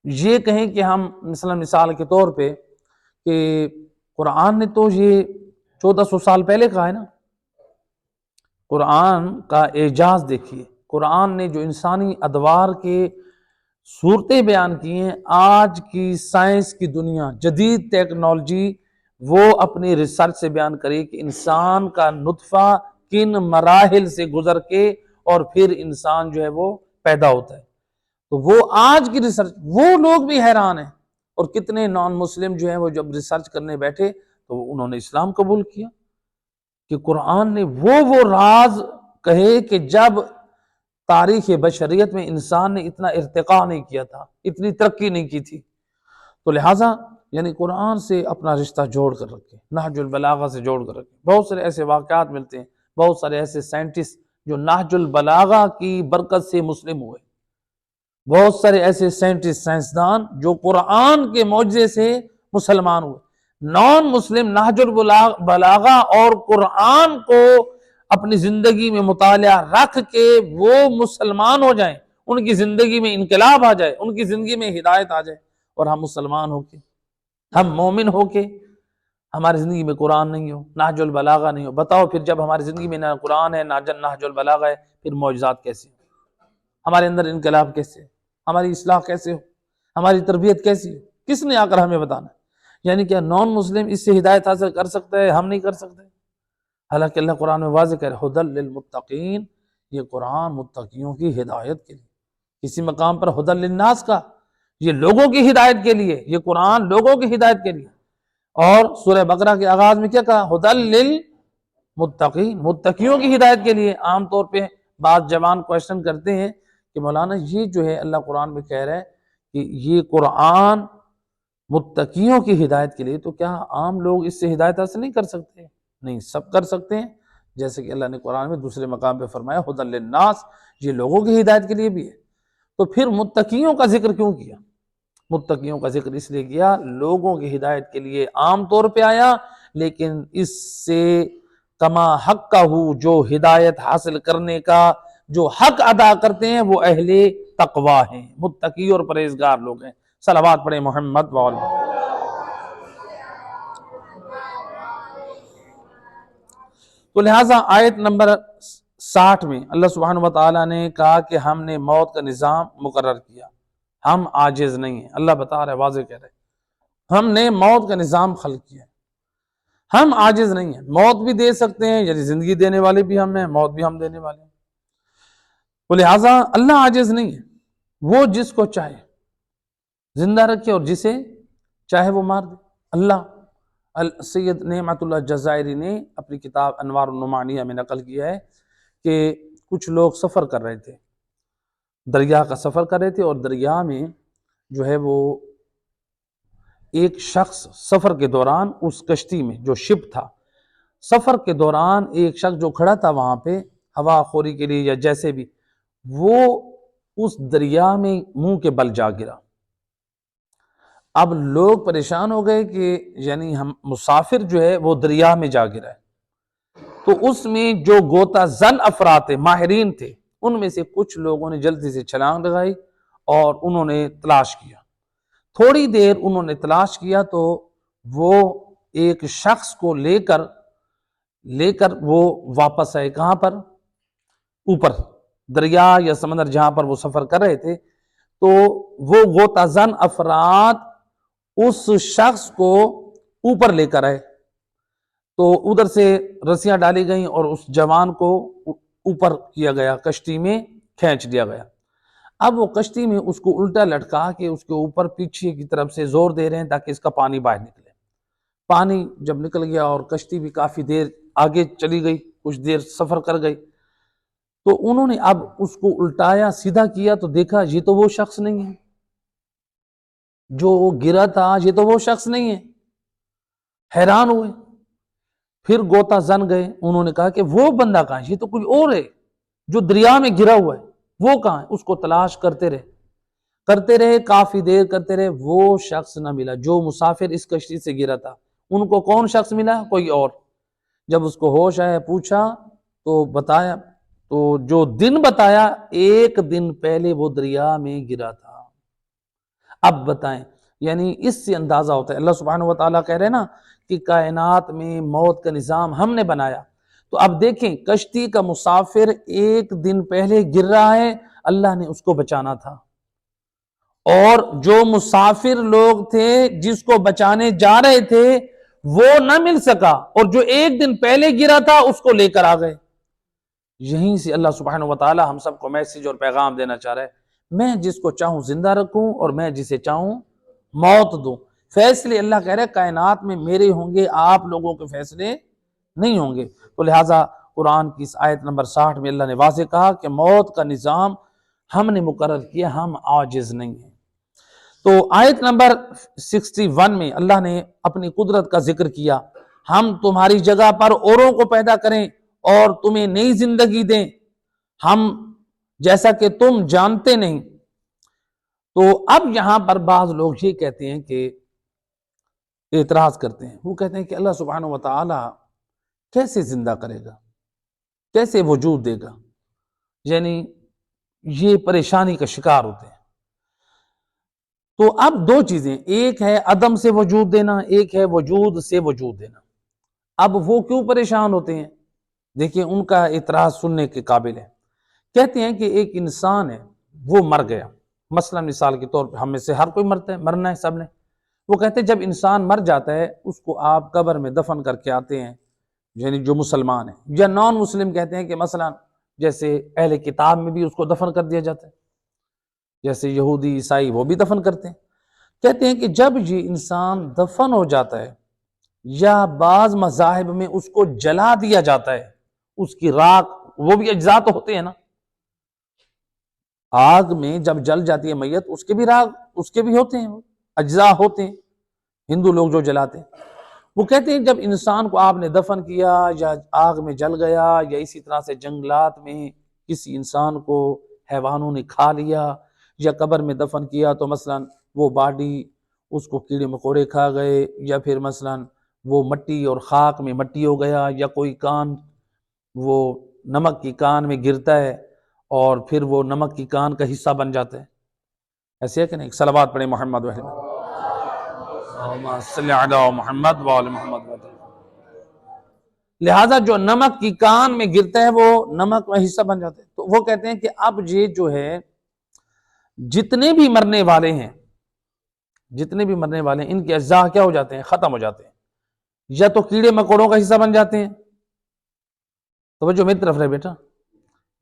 یہ کہیں کہ ہم مثال کے طور پہ کہ قرآن نے تو یہ 1400 سال پہلے کہا ہے نا۔ قرآن کا اعجاز دیکھیے، قرآن نے جو انسانی ادوار کے صورتیں بیان کی ہیں، آج کی سائنس کی دنیا، جدید ٹیکنالوجی وہ اپنی ریسرچ سے بیان کرے کہ انسان کا نطفہ کن مراحل سے گزر کے اور پھر انسان جو ہے وہ پیدا ہوتا ہے۔ تو وہ آج کی ریسرچ، وہ لوگ بھی حیران ہیں، اور کتنے نان مسلم جو ہیں وہ جب ریسرچ کرنے بیٹھے تو انہوں نے اسلام قبول کیا کہ قرآن نے وہ راز کہے کہ جب تاریخ بشریت میں انسان نے اتنا ارتقا نہیں کیا تھا، اتنی ترقی نہیں کی تھی۔ تو لہٰذا یعنی قرآن سے اپنا رشتہ جوڑ کر رکھے، نہج البلاغہ سے جوڑ کر رکھے۔ بہت سارے ایسے واقعات ملتے ہیں، بہت سارے ایسے سائنٹسٹ جو نہج البلاغہ کی برکت سے مسلم ہوئے، بہت سارے ایسے سائنٹسٹ، سائنسدان جو قرآن کے معجزے سے مسلمان ہوئے۔ نان مسلم نہج البلاغہ اور قرآن کو اپنی زندگی میں مطالعہ رکھ کے وہ مسلمان ہو جائیں، ان کی زندگی میں انقلاب آ جائے، ان کی زندگی میں ہدایت آ جائے، اور ہم مسلمان ہو کے، ہم مومن ہو کے ہماری زندگی میں قرآن نہیں ہو، نہج البلاغہ نہیں ہو۔ بتاؤ پھر جب ہماری زندگی میں نہ قرآن ہے نہ نہج البلاغہ ہے، پھر معجزات کیسے ہو؟ ہمارے اندر انقلاب کیسے ہو؟ ہماری اصلاح کیسے ہو؟ ہماری تربیت کیسی ہو؟ کس نے آ کر ہمیں بتانا؟ یعنی کیا نان مسلم اس سے ہدایت حاصل کر سکتا ہے؟ ہم نہیں کر سکتے؟ حالانکہ اللہ قرآن میں واضح کہہ رہا ہے ھدی للمتقین، یہ قرآن متقیوں کی ہدایت کے لیے۔ کسی مقام پر ھدی للناس کا، یہ لوگوں کی ہدایت کے لیے، یہ قرآن لوگوں کی ہدایت کے لیے۔ اور سورہ بقرہ کے آغاز میں کیا کہا؟ ھدی للمتقین، متقیوں کی ہدایت کے لیے۔ عام طور پہ بعض جوان کوشچن کرتے ہیں کہ مولانا یہ جو ہے اللہ قرآن میں کہہ رہا ہے کہ یہ قرآن متقیوں کی ہدایت کے لیے، تو کیا عام لوگ اس سے ہدایت حاصل نہیں کر سکتے؟ نہیں، سب کر سکتے ہیں، جیسے کہ اللہ نے قرآن میں دوسرے مقام پہ فرمایا ھدی للناس، یہ لوگوں کی ہدایت کے لیے بھی ہے۔ تو پھر متقیوں کا ذکر کیوں کیا؟ متقیوں کا ذکر اس لیے کیا، لوگوں کی ہدایت کے لیے عام طور پہ آیا، لیکن اس سے کما حق کا جو ہدایت حاصل کرنے کا جو حق ادا کرتے ہیں وہ اہل تقوی ہیں، متقی اور پرہیزگار لوگ ہیں۔ صلوات پڑھیں محمد وآل محمد۔ تو لہٰذا آیت نمبر 60 میں اللہ سبحانہ وتعالیٰ نے کہا کہ ہم نے موت کا نظام مقرر کیا، ہم عاجز نہیں ہیں۔ اللہ بتا رہے، واضح کہہ رہے، ہم نے موت کا نظام خلق کیا، ہم عاجز نہیں ہیں، موت بھی دے سکتے ہیں، یعنی زندگی دینے والے بھی ہم ہیں، موت بھی ہم دینے والے ہیں۔ تو لہٰذا اللہ عاجز نہیں ہے، وہ جس کو چاہے زندہ رکھے اور جسے چاہے وہ مار دے۔ اللہ سید نعمت اللہ جزائری نے اپنی کتاب انوار النعمانیہ میں نقل کیا ہے کہ کچھ لوگ سفر کر رہے تھے، دریا کا سفر کر رہے تھے، اور دریا میں جو ہے وہ ایک شخص سفر کے دوران اس کشتی میں جو شپ تھا، سفر کے دوران ایک شخص جو کھڑا تھا وہاں پہ ہوا خوری کے لیے یا جیسے بھی، وہ اس دریا میں منہ کے بل جا گرا۔ اب لوگ پریشان ہو گئے کہ یعنی ہم مسافر جو ہے وہ دریا میں جا گرا ہے۔ تو اس میں جو غوطہ زن افراد تھے، ماہرین تھے، ان میں سے کچھ لوگوں نے جلدی سے چھلانگ لگائی اور انہوں نے تلاش کیا۔ تھوڑی دیر انہوں نے تلاش کیا تو وہ ایک شخص کو لے کر وہ واپس آئے، کہاں پر؟ اوپر دریا یا سمندر جہاں پر وہ سفر کر رہے تھے۔ تو وہ غوطہ زن افراد اس شخص کو اوپر لے کر آئے، تو ادھر سے رسیاں ڈالی گئیں اور اس جوان کو اوپر کیا گیا، کشتی میں کھینچ دیا گیا۔ اب وہ کشتی میں اس کو الٹا لٹکا کے اس کے اوپر پیچھے کی طرف سے زور دے رہے ہیں تاکہ اس کا پانی باہر نکلے۔ پانی جب نکل گیا اور کشتی بھی کافی دیر آگے چلی گئی، کچھ دیر سفر کر گئی، تو انہوں نے اب اس کو الٹایا، سیدھا کیا تو دیکھا یہ تو وہ شخص نہیں ہے جو گرا تھا، یہ تو وہ شخص نہیں ہے۔ حیران ہوئے، پھر غوطہ زن گئے، انہوں نے کہا کہ وہ بندہ کہاں ہے؟ یہ تو کوئی اور ہے جو دریا میں گرا ہوا ہے، وہ کہاں ہے؟ اس کو تلاش کرتے رہے، کافی دیر کرتے رہے، وہ شخص نہ ملا جو مسافر اس کشتی سے گرا تھا۔ ان کو کون شخص ملا؟ کوئی اور۔ جب اس کو ہوش آیا، پوچھا تو بتایا، تو جو دن بتایا، ایک دن پہلے وہ دریا میں گرا تھا۔ اب بتائیں، یعنی اس سے اندازہ ہوتا ہے، اللہ سبحانہ وتعالیٰ کہہ رہے ہیں نا کہ کائنات میں موت کا نظام ہم نے بنایا۔ تو اب دیکھیں، کشتی کا مسافر ایک دن پہلے گر رہا ہے، اللہ نے اس کو بچانا تھا، اور جو مسافر لوگ تھے جس کو بچانے جا رہے تھے وہ نہ مل سکا، اور جو ایک دن پہلے گرا تھا اس کو لے کر آ گئے۔ یہیں سے اللہ سبحانہ وتعالی ہم سب کو میسج اور پیغام دینا چاہ رہا ہے، میں جس کو چاہوں زندہ رکھوں اور میں جسے چاہوں موت دوں۔ فیصلے اللہ کہہ رہے کائنات میں میرے ہوں گے، آپ لوگوں کے فیصلے نہیں ہوں گے۔ تو لہٰذا قرآن کی اس آیت نمبر 60 میں اللہ نے واضح کہا کہ موت کا نظام ہم نے مقرر کیا، ہم عاجز نہیں ہیں۔ تو آیت نمبر 61 میں اللہ نے اپنی قدرت کا ذکر کیا، ہم تمہاری جگہ پر اوروں کو پیدا کریں اور تمہیں نئی زندگی دیں، ہم جیسا کہ تم جانتے نہیں۔ تو اب یہاں پر بعض لوگ یہ کہتے ہیں کہ اعتراض کرتے ہیں، وہ کہتے ہیں کہ اللہ سبحانہ وتعالی کیسے زندہ کرے گا، کیسے وجود دے گا، یعنی یہ پریشانی کا شکار ہوتے ہیں۔ تو اب دو چیزیں، ایک ہے عدم سے وجود دینا، ایک ہے وجود سے وجود دینا۔ اب وہ کیوں پریشان ہوتے ہیں؟ دیکھیں ان کا اعتراض سننے کے قابل ہے۔ کہتے ہیں کہ ایک انسان ہے، وہ مر گیا، مثلا مثال کے طور پہ ہم میں سے ہر کوئی مرنا ہے سب نے۔ وہ کہتے ہیں جب انسان مر جاتا ہے اس کو آپ قبر میں دفن کر کے آتے ہیں، یعنی جو مسلمان ہیں، یا نان مسلم کہتے ہیں کہ مثلا جیسے اہل کتاب میں بھی اس کو دفن کر دیا جاتا ہے۔ جیسے یہودی عیسائی وہ بھی دفن کرتے ہیں. کہتے ہیں کہ جب یہ انسان دفن ہو جاتا ہے یا بعض مذاہب میں اس کو جلا دیا جاتا ہے، اس کی راکھ، وہ بھی اجزاء تو ہوتے ہیں نا، آگ میں جب جل جاتی ہے میت اس کے بھی راگ، اس کے بھی ہوتے ہیں، اجزاء ہوتے ہیں ہندو لوگ جو جلاتے ہیں. وہ کہتے ہیں جب انسان کو آپ نے دفن کیا یا آگ میں جل گیا یا اسی طرح سے جنگلات میں کسی انسان کو حیوانوں نے کھا لیا یا قبر میں دفن کیا تو مثلا وہ باڈی اس کو کیڑے مکوڑے کھا گئے، یا پھر مثلا وہ مٹی اور خاک میں مٹی ہو گیا، یا کوئی کان وہ نمک کی کان میں گرتا ہے اور پھر وہ نمک کی کان کا حصہ بن جاتا ہے. ایسے ہے کہ نہیں؟ صلوات پڑھیں محمد وحلم صلی علی محمد وآل محمد. لہذا جو نمک کی کان میں گرتا ہے وہ نمک کا حصہ بن جاتا ہے. تو وہ کہتے ہیں کہ اب یہ جو ہے جتنے بھی مرنے والے ہیں ان کے اجزاء کیا ہو جاتے ہیں؟ ختم ہو جاتے ہیں. یا تو کیڑے مکوڑوں کا حصہ بن جاتے ہیں، توجہ میری طرف رہے بیٹا،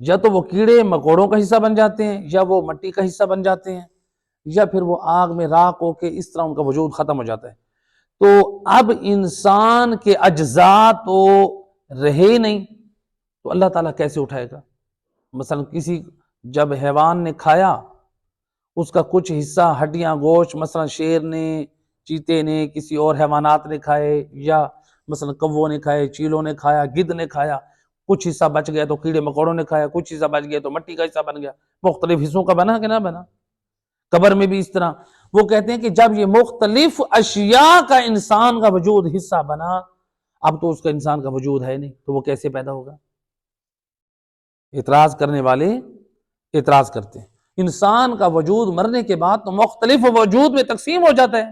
یا تو وہ کیڑے مکوڑوں کا حصہ بن جاتے ہیں، یا وہ مٹی کا حصہ بن جاتے ہیں، یا پھر وہ آگ میں راکھ ہو کے اس طرح ان کا وجود ختم ہو جاتا ہے. تو اب انسان کے اجزاء تو رہے نہیں، تو اللہ تعالیٰ کیسے اٹھائے گا؟ مثلا کسی جب حیوان نے کھایا اس کا کچھ حصہ ہڈیاں گوشت، مثلا شیر نے، چیتے نے، کسی اور حیوانات نے کھائے، یا مثلا کووں نے کھائے، چیلوں نے کھایا، گدھ نے کھایا، کچھ حصہ بچ گیا تو کیڑے مکوڑوں نے کھایا، کچھ حصہ بچ گیا تو مٹی کا حصہ بن گیا. مختلف حصوں کا بنا کہ نہ بنا؟ قبر میں بھی اس طرح. وہ کہتے ہیں کہ جب یہ مختلف اشیاء کا انسان کا وجود حصہ بنا، اب تو اس کا انسان کا وجود ہے نہیں، تو وہ کیسے پیدا ہوگا؟ اعتراض کرنے والے اعتراض کرتے ہیں انسان کا وجود مرنے کے بعد تو مختلف وجود میں تقسیم ہو جاتا ہے،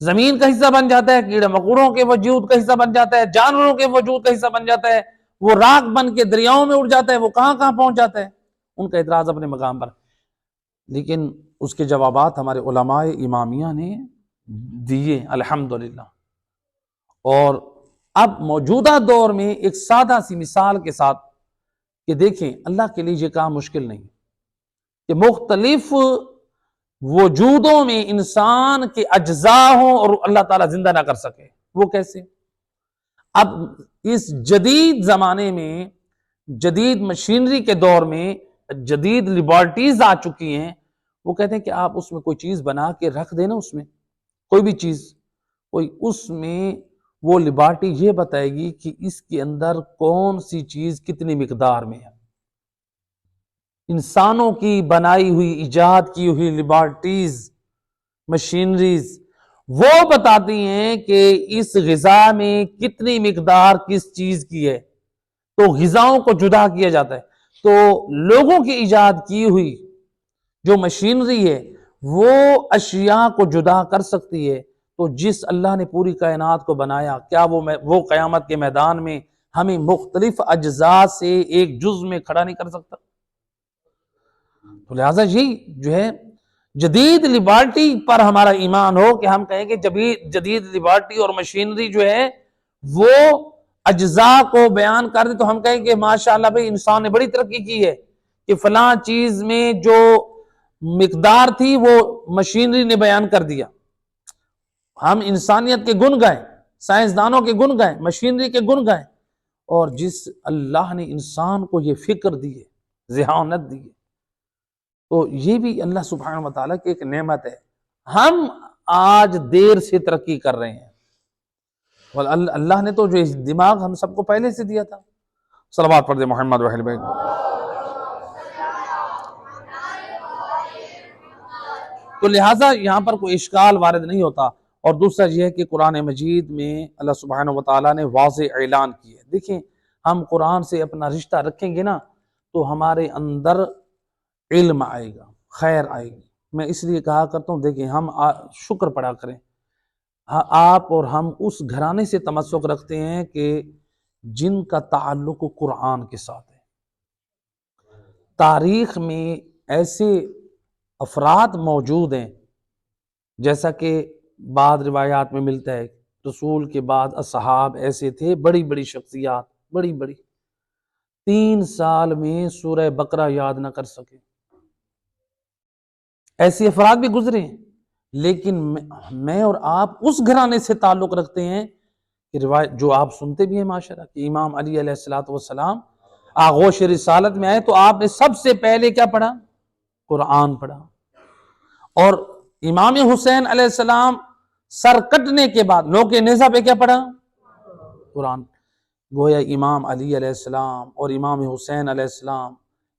زمین کا حصہ بن جاتا ہے، کیڑے مکوڑوں کے وجود کا حصہ بن جاتا ہے، جانوروں کے وجود کا حصہ بن جاتا ہے، وہ راکھ بن کے دریاؤں میں اڑ جاتا ہے، وہ کہاں کہاں پہنچ جاتا ہے. ان کا اعتراض اپنے مقام پر، لیکن اس کے جوابات ہمارے علماء امامیہ نے دیے الحمدللہ. اور اب موجودہ دور میں ایک سادہ سی مثال کے ساتھ کہ دیکھیں اللہ کے لیے یہ کام مشکل نہیں کہ مختلف وجودوں میں انسان کے اجزاء ہوں اور اللہ تعالیٰ زندہ نہ کر سکے. وہ کیسے؟ اب اس جدید زمانے میں، جدید مشینری کے دور میں، جدید لیبارٹیز آ چکی ہیں. وہ کہتے ہیں کہ آپ اس میں کوئی چیز بنا کے رکھ دینا، اس میں کوئی بھی چیز، کوئی اس میں وہ لیبارٹی یہ بتائے گی کہ اس کے اندر کون سی چیز کتنی مقدار میں ہے. انسانوں کی بنائی ہوئی، ایجاد کی ہوئی لیبارٹیز، مشینریز وہ بتاتی ہیں کہ اس غذا میں کتنی مقدار کس چیز کی ہے، تو غذاؤں کو جدا کیا جاتا ہے. تو لوگوں کی ایجاد کی ہوئی جو مشینری ہے وہ اشیاء کو جدا کر سکتی ہے. تو جس اللہ نے پوری کائنات کو بنایا، کیا وہ قیامت کے میدان میں ہمیں مختلف اجزاء سے ایک جز میں کھڑا نہیں کر سکتا؟ تو لہٰذا یہی جو ہے جدید لیبارٹی پر ہمارا ایمان ہو کہ ہم کہیں کہ جدید لیبارٹی اور مشینری جو ہے وہ اجزاء کو بیان کر دے تو ہم کہیں کہ ماشاءاللہ بھئی انسان نے بڑی ترقی کی ہے کہ فلاں چیز میں جو مقدار تھی وہ مشینری نے بیان کر دیا. ہم انسانیت کے گن گائیں، سائنسدانوں کے گن گائیں، مشینری کے گن گائیں، اور جس اللہ نے انسان کو یہ فکر دی ہے، ذہانت دی ہے، تو یہ بھی اللہ سبحانہ وتعالیٰ کی ایک نعمت ہے. ہم آج دیر سے ترقی کر رہے ہیں، اللہ نے تو جو دماغ ہم سب کو پہلے سے دیا تھا. صلوات پڑھ دے محمد وحل بھائی. تو لہٰذا یہاں پر کوئی اشکال وارد نہیں ہوتا. اور دوسرا یہ ہے کہ قرآن مجید میں اللہ سبحانہ وتعالیٰ نے واضح اعلان کی ہے. دیکھیں ہم قرآن سے اپنا رشتہ رکھیں گے نا تو ہمارے اندر علم آئے گا، خیر آئے گی. میں اس لیے کہا کرتا ہوں دیکھیں ہم شکر پڑا کریں، آپ اور ہم اس گھرانے سے تمسک رکھتے ہیں کہ جن کا تعلق قرآن کے ساتھ ہے. تاریخ میں ایسے افراد موجود ہیں جیسا کہ بعض روایات میں ملتا ہے رسول کے بعد اصحاب ایسے تھے، بڑی بڑی شخصیات، بڑی 3 سال میں سورہ بقرہ یاد نہ کر سکے. ایسے افراد بھی گزرے ہیں، لیکن میں اور آپ اس گھرانے سے تعلق رکھتے ہیں کہ روایت جو آپ سنتے بھی ہیں معاشرہ کہ امام علی علیہ الصلوۃ والسلام آغوش رسالت میں آئے تو آپ نے سب سے پہلے کیا پڑھا؟ قرآن پڑھا. اور امام حسین علیہ السلام سر کٹنے کے بعد نوک نیزہ پہ کیا پڑھا؟ قرآن. گویا امام علی علیہ السلام اور امام حسین علیہ السلام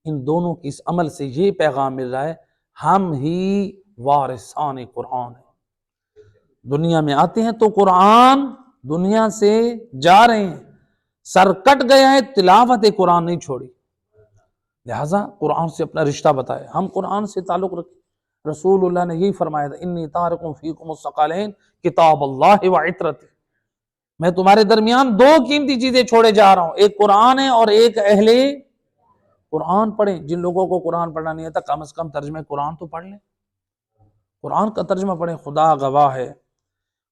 ان دونوں کی اس عمل سے یہ پیغام مل رہا ہے ہم ہی وارثان قرآن ہیں. دنیا میں آتے ہیں تو قرآن دنیا سے جا رہے ہیں، سر کٹ گیا ہے، تلاوت قرآن نہیں چھوڑی. لہٰذا قرآن سے اپنا رشتہ بتائے، ہم قرآن سے تعلق رکھیں. رسول اللہ نے یہی فرمایا تھا انی تارک فیکم الثقلین کتاب اللہ و عترتی، میں تمہارے درمیان دو قیمتی چیزیں چھوڑے جا رہا ہوں، ایک قرآن ہے اور ایک اہل قرآن. پڑھیں. جن لوگوں کو قرآن پڑھنا نہیں آتا کم از کم ترجمہ قرآن تو پڑھ لیں، قرآن کا ترجمہ پڑھیں. خدا گواہ ہے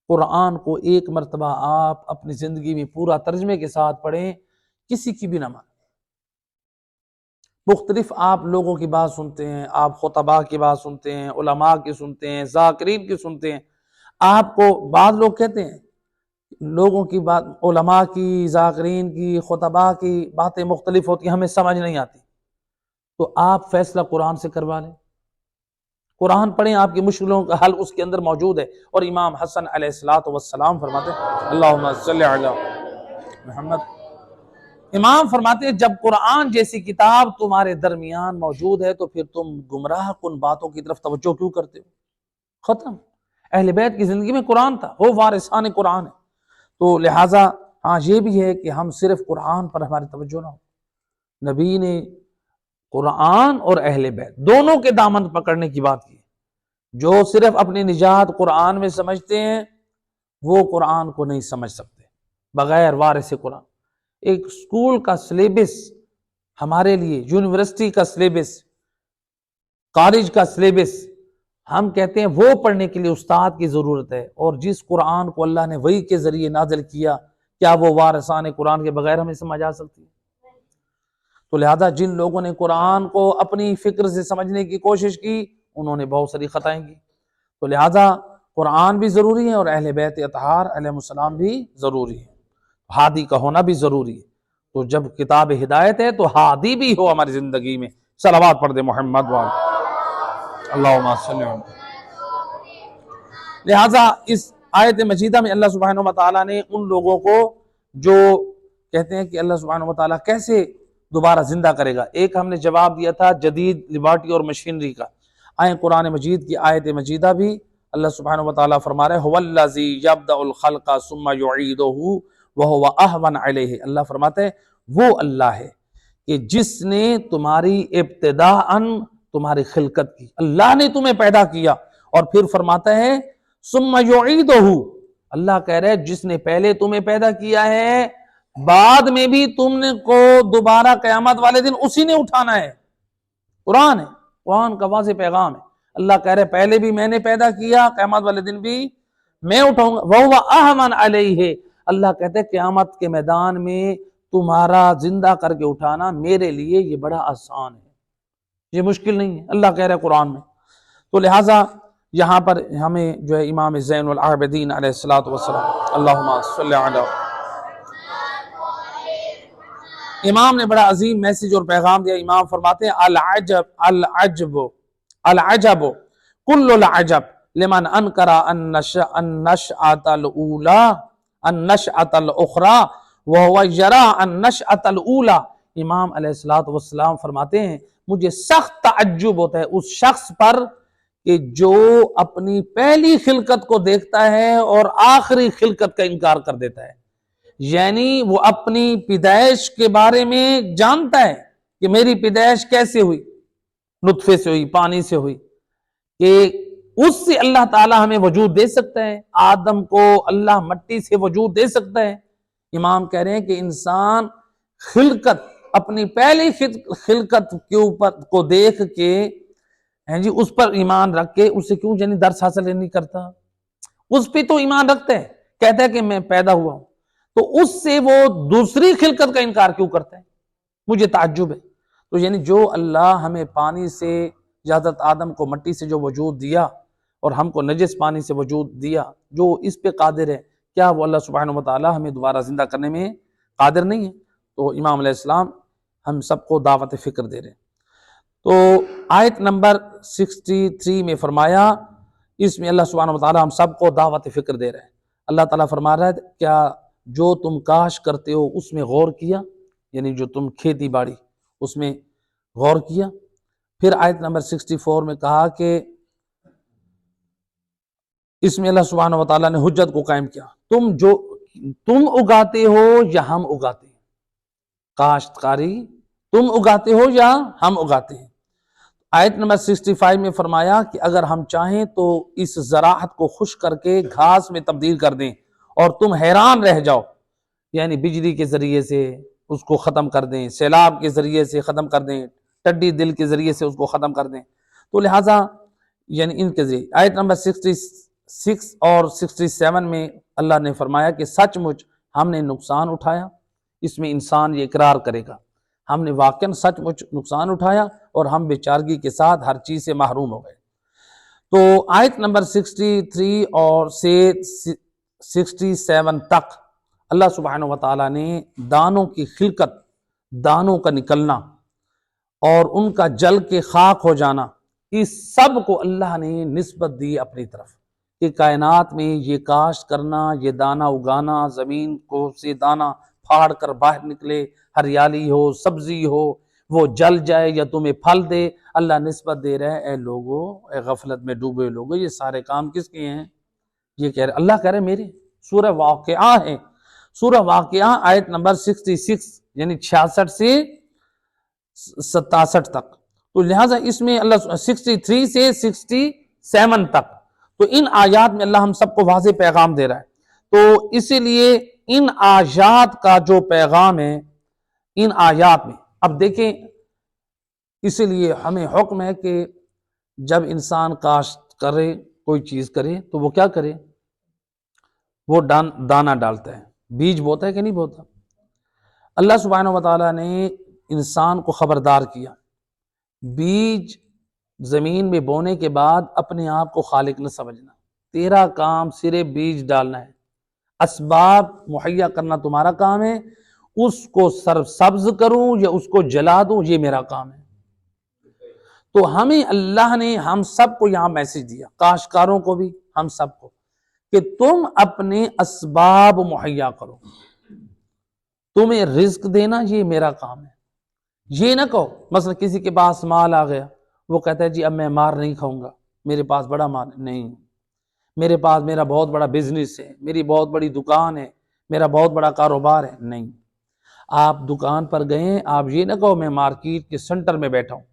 قرآن کو ایک مرتبہ آپ اپنی زندگی میں پورا ترجمے کے ساتھ پڑھیں، کسی کی بھی نہ مانیں. مختلف آپ لوگوں کی بات سنتے ہیں، آپ خطباء کی بات سنتے ہیں، علماء کی سنتے ہیں، ذاکرین کی سنتے ہیں. آپ کو بعض لوگ کہتے ہیں لوگوں کی بات، علماء کی، ذاکرین کی، خطباء کی باتیں مختلف ہوتی ہیں، ہمیں سمجھ نہیں آتی. تو آپ فیصلہ قرآن سے کروا لیں، قرآن پڑھیں، آپ کی مشکلوں کا حل اس کے اندر موجود ہے. اور امام حسن علیہ الصلوۃ والسلام فرماتے ہیں اللہم صلی علی محمد، امام فرماتے ہیں جب قرآن جیسی کتاب تمہارے درمیان موجود ہے تو پھر تم گمراہ کن باتوں کی طرف توجہ کیوں کرتے ہو؟ ختم. اہل بیت کی زندگی میں قرآن تھا، وہ وارثان قرآن ہے. تو لہٰذا ہاں یہ بھی ہے کہ ہم صرف قرآن پر ہماری توجہ نہ ہو. نبی نے قرآن اور اہل بیت دونوں کے دامن پکڑنے کی بات کی. جو صرف اپنی نجات قرآن میں سمجھتے ہیں وہ قرآن کو نہیں سمجھ سکتے بغیر وارث قرآن. ایک اسکول کا سلیبس ہمارے لیے، یونیورسٹی کا سلیبس، کالج کا سلیبس، ہم کہتے ہیں وہ پڑھنے کے لیے استاد کی ضرورت ہے. اور جس قرآن کو اللہ نے وحی کے ذریعے نازل کیا، کیا وہ وارثان قرآن کے بغیر ہمیں سمجھ آ سکتی ہے؟ تو لہذا جن لوگوں نے قرآن کو اپنی فکر سے سمجھنے کی کوشش کی انہوں نے بہت ساری خطائیں کی. تو لہذا قرآن بھی ضروری ہے اور اہل بیت اطہار علیہ السلام بھی ضروری ہے، ہادی کا ہونا بھی ضروری ہے. تو جب کتاب ہدایت ہے تو ہادی بھی ہو ہماری زندگی میں. صلوات پڑھ دے محمد وعلی اللہم صلی علی. لہذا اس آیت مجیدہ میں اللہ سبحانہ وتعالیٰ نے ان لوگوں کو جو کہتے ہیں کہ اللہ سبحانہ وتعالیٰ کیسے دوبارہ زندہ کرے گا، ایک ہم نے جواب دیا تھا جدید لیبارٹری اور مشینری کا. آئیں قرآن مجید کی آیت مجیدہ بھی اللہ سبحانہ وتعالیٰ فرما رہے هو الذی یبدأ الخلق ثم یعیدہ وہو اہون علیہ. اللہ فرماتے ہیں وہ اللہ ہے کہ جس نے تمہاری ابتداءً تمہاری خلقت کی، اللہ نے تمہیں پیدا کیا اور پھر فرماتا ہے ثم یعیدہ، اللہ کہہ رہے جس نے پہلے تمہیں پیدا کیا ہے بعد میں بھی تم نے کو دوبارہ قیامت والے دن اسی نے اٹھانا ہے. قرآن ہے، قرآن کا واضح پیغام ہے. اللہ کہہ رہے پہلے بھی میں نے پیدا کیا، قیامت والے دن بھی میں اٹھاؤں گا. وَهُوَ أَهْوَنُ عَلَيْهِ، اللہ کہتے ہیں قیامت کے میدان میں تمہارا زندہ کر کے اٹھانا میرے لیے یہ بڑا آسان ہے، یہ مشکل نہیں ہے. اللہ کہہ رہے قرآن میں. تو لہٰذا یہاں پر ہمیں جو ہے امام زین العابدین علیہ الصلوۃ والسلام اللہم صلی علی، امام نے بڑا عظیم میسج اور پیغام دیا. امام فرماتے ہیں العجب کل العجب لمن انکر النشأۃ الاولی النشأۃ الاخری وهو یری النشأۃ الاولی. امام علیہ الصلوۃ والسلام فرماتے ہیں مجھے سخت تعجب ہوتا ہے اس شخص پر کہ جو اپنی پہلی خلقت کو دیکھتا ہے اور آخری خلقت کا انکار کر دیتا ہے. یعنی وہ اپنی پیدائش کے بارے میں جانتا ہے کہ میری پیدائش کیسے ہوئی، نطفے سے ہوئی، پانی سے ہوئی، کہ اس سے اللہ تعالی ہمیں وجود دے سکتا ہے، آدم کو اللہ مٹی سے وجود دے سکتا ہے. امام کہہ رہے ہیں کہ انسان خلقت اپنی پہلی خلقت کے اوپر کو دیکھ کے جی اس پر ایمان رکھ کے اسے کیوں یعنی درس حاصل نہیں کرتا؟ اس پہ تو ایمان رکھتا ہے، کہتا ہے کہ میں پیدا ہوا ہوں، تو اس سے وہ دوسری خلقت کا انکار کیوں کرتا ہے؟ مجھے تعجب ہے. تو یعنی جو اللہ ہمیں پانی سے حضرت آدم کو مٹی سے جو وجود دیا اور ہم کو نجس پانی سے وجود دیا، جو اس پہ قادر ہے، کیا وہ اللہ سبحانہ وتعالی ہمیں دوبارہ زندہ کرنے میں قادر نہیں ہے؟ تو امام علیہ السلام ہم سب کو دعوت فکر دے رہے ہیں۔ تو آیت نمبر 63 میں فرمایا، اس میں اللہ سبحانہ وتعالی ہم سب کو دعوت فکر دے رہے ہیں۔ اللہ تعالیٰ فرما رہا ہے کیا جو تم کاشت کرتے ہو اس میں غور کیا، یعنی جو تم کھیتی باڑی اس میں غور کیا؟ پھر آیت نمبر 64 میں کہا کہ اس میں اللہ سبحانہ وتعالیٰ نے حجت کو قائم کیا، تم اگاتے ہو یا ہم اگاتے ہیں؟ کاشتکاری تم اگاتے ہو یا ہم اگاتے ہیں؟ آیت نمبر 65 میں فرمایا کہ اگر ہم چاہیں تو اس زراعت کو خشک کر کے گھاس میں تبدیل کر دیں اور تم حیران رہ جاؤ، یعنی بجلی کے ذریعے سے اس کو ختم کر دیں، سیلاب کے ذریعے سے ختم کر دیں، ٹڈی دل کے ذریعے سے اس کو ختم کر دیں۔ تو لہٰذا یعنی ان کے ذریعے آیت نمبر 66 اور 67 میں اللہ نے فرمایا کہ سچ مچ ہم نے نقصان اٹھایا، اس میں انسان یہ اقرار کرے گا، ہم نے واقعاً سچ مچ نقصان اٹھایا اور ہم بیچارگی کے ساتھ ہر چیز سے محروم ہو گئے۔ تو آیت نمبر 63 اور سے 67 تک اللہ سبحانہ وتعالیٰ نے دانوں کی خلقت، دانوں کا نکلنا اور ان کا جل کے خاک ہو جانا، اس سب کو اللہ نے نسبت دی اپنی طرف کہ کائنات میں یہ کاشت کرنا، یہ دانہ اگانا، زمین کو سے دانہ پھاڑ کر باہر نکلے، ہریالی ہو، سبزی ہو، وہ جل جائے یا تمہیں پھل دے، اللہ نسبت دے رہے اے لوگو، اے غفلت میں ڈوبے لوگو، یہ سارے کام کس کے ہیں؟ یہ کہہ رہے اللہ کہہ رہے میرے۔ سورہ واقعہ ہے، سورہ واقعہ آیت نمبر 66 یعنی 66 سے 67 تک، تو لہٰذا اس میں اللہ 63 سے 67 تک، تو ان آیات میں اللہ ہم سب کو واضح پیغام دے رہا ہے۔ تو اسی لیے ان آیات کا جو پیغام ہے، ان آیات میں اب دیکھیں، اسی لیے ہمیں حکم ہے کہ جب انسان کاشت کرے، کوئی چیز کرے، تو وہ کیا کرے؟ وہ دانہ ڈالتا ہے، بیج بوتا ہے کہ نہیں بوتا؟ اللہ سبحانہ وتعالیٰ نے انسان کو خبردار کیا، بیج زمین میں بونے کے بعد اپنے آپ کو خالق نہ سمجھنا، تیرا کام صرف بیج ڈالنا ہے، اسباب مہیا کرنا تمہارا کام ہے، اس کو سرسبز کروں یا اس کو جلا دوں یہ میرا کام ہے۔ تو ہمیں اللہ نے ہم سب کو یہاں میسج دیا، کاشتکاروں کو بھی، ہم سب کو، کہ تم اپنے اسباب مہیا کرو، تمہیں رزق دینا یہ میرا کام ہے۔ یہ نہ کہو مثلا کسی کے پاس مال آ گیا، وہ کہتا ہے جی اب میں مار نہیں کھاؤں گا، میرے پاس بڑا مال ہے، نہیں، میرے پاس میرا بہت بڑا بزنس ہے، میری بہت بڑی دکان ہے، میرا بہت بڑا کاروبار ہے، نہیں، آپ دکان پر گئے، آپ یہ نہ کہو میں مارکیٹ کے سنٹر میں بیٹھا ہوں،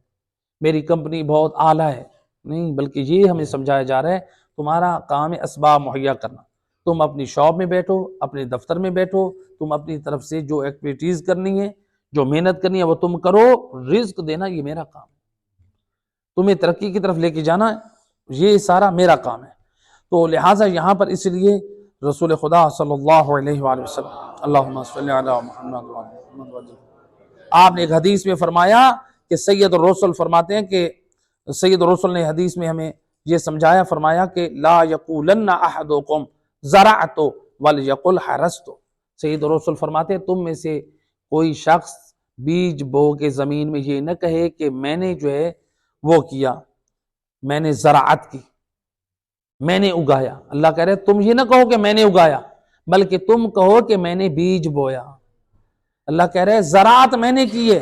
میری کمپنی بہت اعلیٰ ہے، نہیں، بلکہ یہ ہمیں سمجھایا جا رہا ہے تمہارا کام ہے اسباب مہیا کرنا، تم اپنی شاپ میں بیٹھو، اپنے دفتر میں بیٹھو، تم اپنی طرف سے جو ایکٹیویٹیز کرنی ہے، جو محنت کرنی ہے وہ تم کرو، رزق دینا یہ میرا کام ہے، تمہیں ترقی کی طرف لے کے جانا ہے، یہ سارا میرا کام ہے۔ تو لہٰذا یہاں پر اس لیے رسول خدا صلی اللہ علیہ وآلہ وسلم اللہم صلی علی محمد وعلی محمد، آپ نے ایک حدیث میں فرمایا کہ سید الرسل فرماتے ہیں کہ سید الرسل نے حدیث میں ہمیں یہ سمجھایا، فرمایا کہ لا یقولن احدکم زرعت ولیقل حرثت، سید الرسل فرماتے ہیں تم میں سے کوئی شخص بیج بو کے زمین میں یہ نہ کہے کہ میں نے جو ہے وہ کیا، میں نے زراعت کی، میں نے اگایا۔ اللہ کہہ رہے تم یہ نہ کہو کہ میں نے اگایا، بلکہ تم کہو کہ میں نے بیج بویا۔ اللہ کہہ رہے زراعت میں نے کی ہے،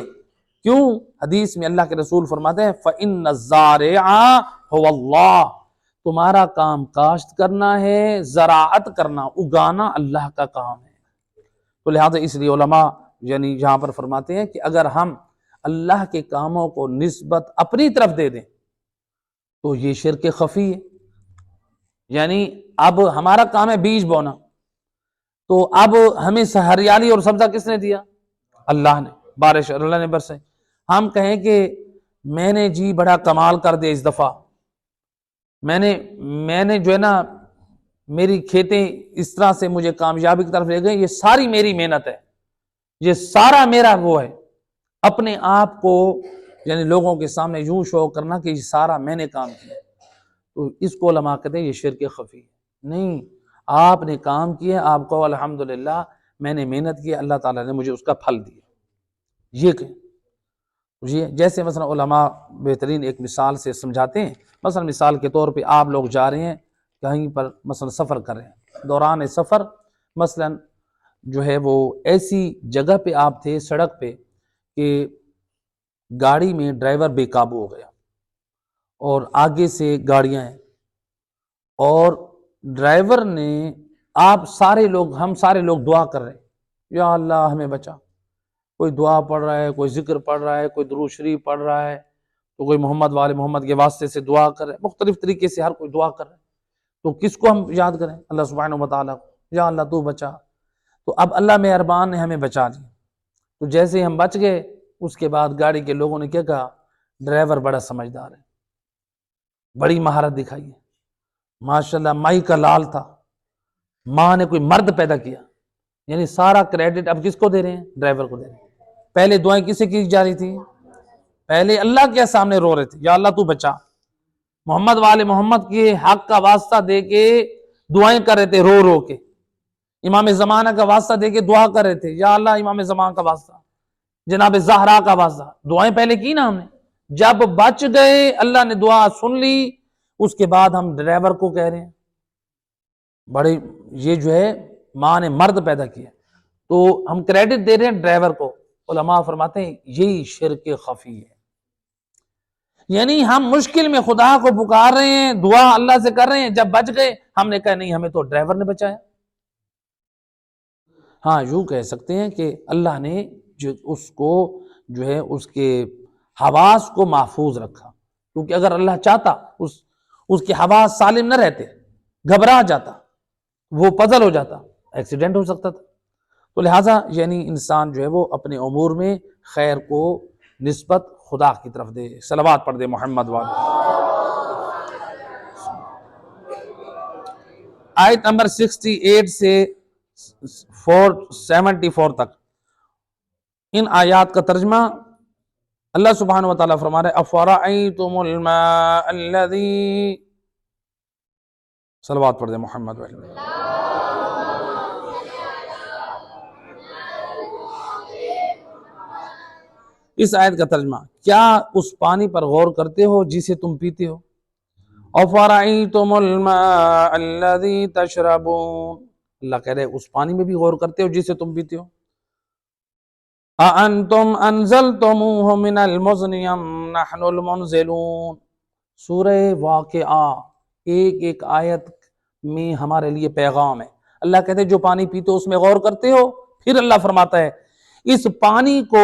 کیوں؟ حدیث میں اللہ کے رسول فرماتے ہیں فَإِنَّ الزَّارِعَ هُوَ اللَّهُ، تمہارا کام کاشت کرنا ہے، زراعت کرنا، اگانا اللہ کا کام ہے۔ تو لہذا اس لیے علماء یعنی یہاں پر فرماتے ہیں کہ اگر ہم اللہ کے کاموں کو نسبت اپنی طرف دے دیں تو یہ شرک خفی ہے، یعنی اب ہمارا کام ہے بیج بونا، تو اب ہمیں ہریالی اور سبزہ کس نے دیا؟ اللہ نے، بارش اللہ نے برسائی، ہم کہیں کہ میں نے جی بڑا کمال کر دیا اس دفعہ، میں نے جو ہے نا میری کھیتیں اس طرح سے مجھے کامیابی کی طرف لے گئے، یہ ساری میری محنت ہے، یہ سارا میرا وہ ہے، اپنے آپ کو یعنی لوگوں کے سامنے یوں شو کرنا کہ یہ سارا میں نے کام کیا، تو اس کو علماء کہتے ہیں یہ شرک خفی ہے۔ نہیں، آپ نے کام کیا، آپ کو الحمدللہ میں نے محنت کی، اللہ تعالیٰ نے مجھے اس کا پھل دیا، یہ کہیں جیسے مثلا علماء بہترین ایک مثال سے سمجھاتے ہیں۔ مثلا مثال کے طور پہ آپ لوگ جا رہے ہیں کہیں پر، مثلا سفر کر رہے ہیں، دوران سفر مثلا جو ہے وہ ایسی جگہ پہ آپ تھے سڑک پہ کہ گاڑی میں ڈرائیور بے قابو ہو گیا اور آگے سے گاڑیاں ہیں، اور ڈرائیور نے ہم سارے لوگ دعا کر رہے ہیں، یا اللہ ہمیں بچا، کوئی دعا پڑھ رہا ہے، کوئی ذکر پڑھ رہا ہے، کوئی درود شریف پڑھ رہا ہے، تو کوئی محمد والے محمد کے واسطے سے دعا کر رہے ہیں، مختلف طریقے سے ہر کوئی دعا کر رہے ہیں۔ تو کس کو ہم یاد کریں؟ اللہ سبحانہ و تعالیٰ کو، یا اللہ تو بچا۔ تو اب اللہ مہربان نے ہمیں بچا لیا، تو جیسے ہی ہم بچ گئے، اس کے بعد گاڑی کے لوگوں نے کیا کہا؟ ڈرائیور بڑا سمجھدار ہے، بڑی مہارت دکھائی ہے، ماشاءاللہ مائی کا لال تھا، ماں نے کوئی مرد پیدا کیا۔ یعنی سارا کریڈٹ اب کس کو دے رہے ہیں؟ ڈرائیور کو دے رہے ہیں۔ پہلے دعائیں کسے کی جا رہی تھی؟ پہلے اللہ کے سامنے رو رہے تھے، یا اللہ تو بچا۔ محمد والے محمد کے حق کا واسطہ دے کے دعائیں کر رہے تھے رو رو کے، امام زمانہ کا واسطہ دے کے دعا کر رہے تھے، یا اللہ امام زمانہ کا واسطہ، جناب زہرا کا واسطہ، دعائیں پہلے کی نا ہم نے۔ جب بچ گئے، اللہ نے دعا سن لی، اس کے بعد ہم ڈرائیور کو کہہ رہے ہیں بڑے، یہ جو ہے ماں نے مرد پیدا کیا، تو ہم کریڈٹ دے رہے ہیں ڈرائیور کو۔ علماء فرماتے ہیں یہی شرک خفی ہے، یعنی ہم مشکل میں خدا کو پکار رہے ہیں، دعا اللہ سے کر رہے ہیں، جب بچ گئے ہم نے کہا نہیں، ہمیں تو ڈرائیور نے بچایا۔ ہاں یوں کہہ سکتے ہیں کہ اللہ نے اس کو جو ہے اس کے حواس کو محفوظ رکھا، کیونکہ اگر اللہ چاہتا اس کے حواس سالم نہ رہتے، گھبرا جاتا، وہ پزل ہو جاتا، ایکسیڈنٹ ہو سکتا تھا۔ تو لہٰذا یعنی انسان جو ہے وہ اپنے امور میں خیر کو نسبت خدا کی طرف دے۔ صلوات پڑھ دے محمد والے۔ آیت نمبر 68 سے 74 تک ان آیات کا ترجمہ اللہ سبحانہ و تعالیٰ فرما رہے ہیں افرأیتم الماء الذی، صلوات پڑھ دے محمد والے۔ اس آیت کا ترجمہ، کیا اس پانی پر غور کرتے ہو جسے تم پیتے ہو؟ افرأیتم الماء الذی تشربون، اللہ کہہ رہے اس پانی میں بھی غور کرتے ہو جسے تم پیتے ہو؟ اَأَنْتُمْ أَنزَلْتُمُوهُ مِنَ الْمُزْنِ أَمْ نَحْنُ الْمُنزِلُونَ۔ سورہ واقعہ ایک ایک آیت میں ہمارے لیے پیغام ہے۔ اللہ کہتے ہیں جو پانی پیتے ہو اس میں غور کرتے ہو؟ پھر اللہ فرماتا ہے اس پانی کو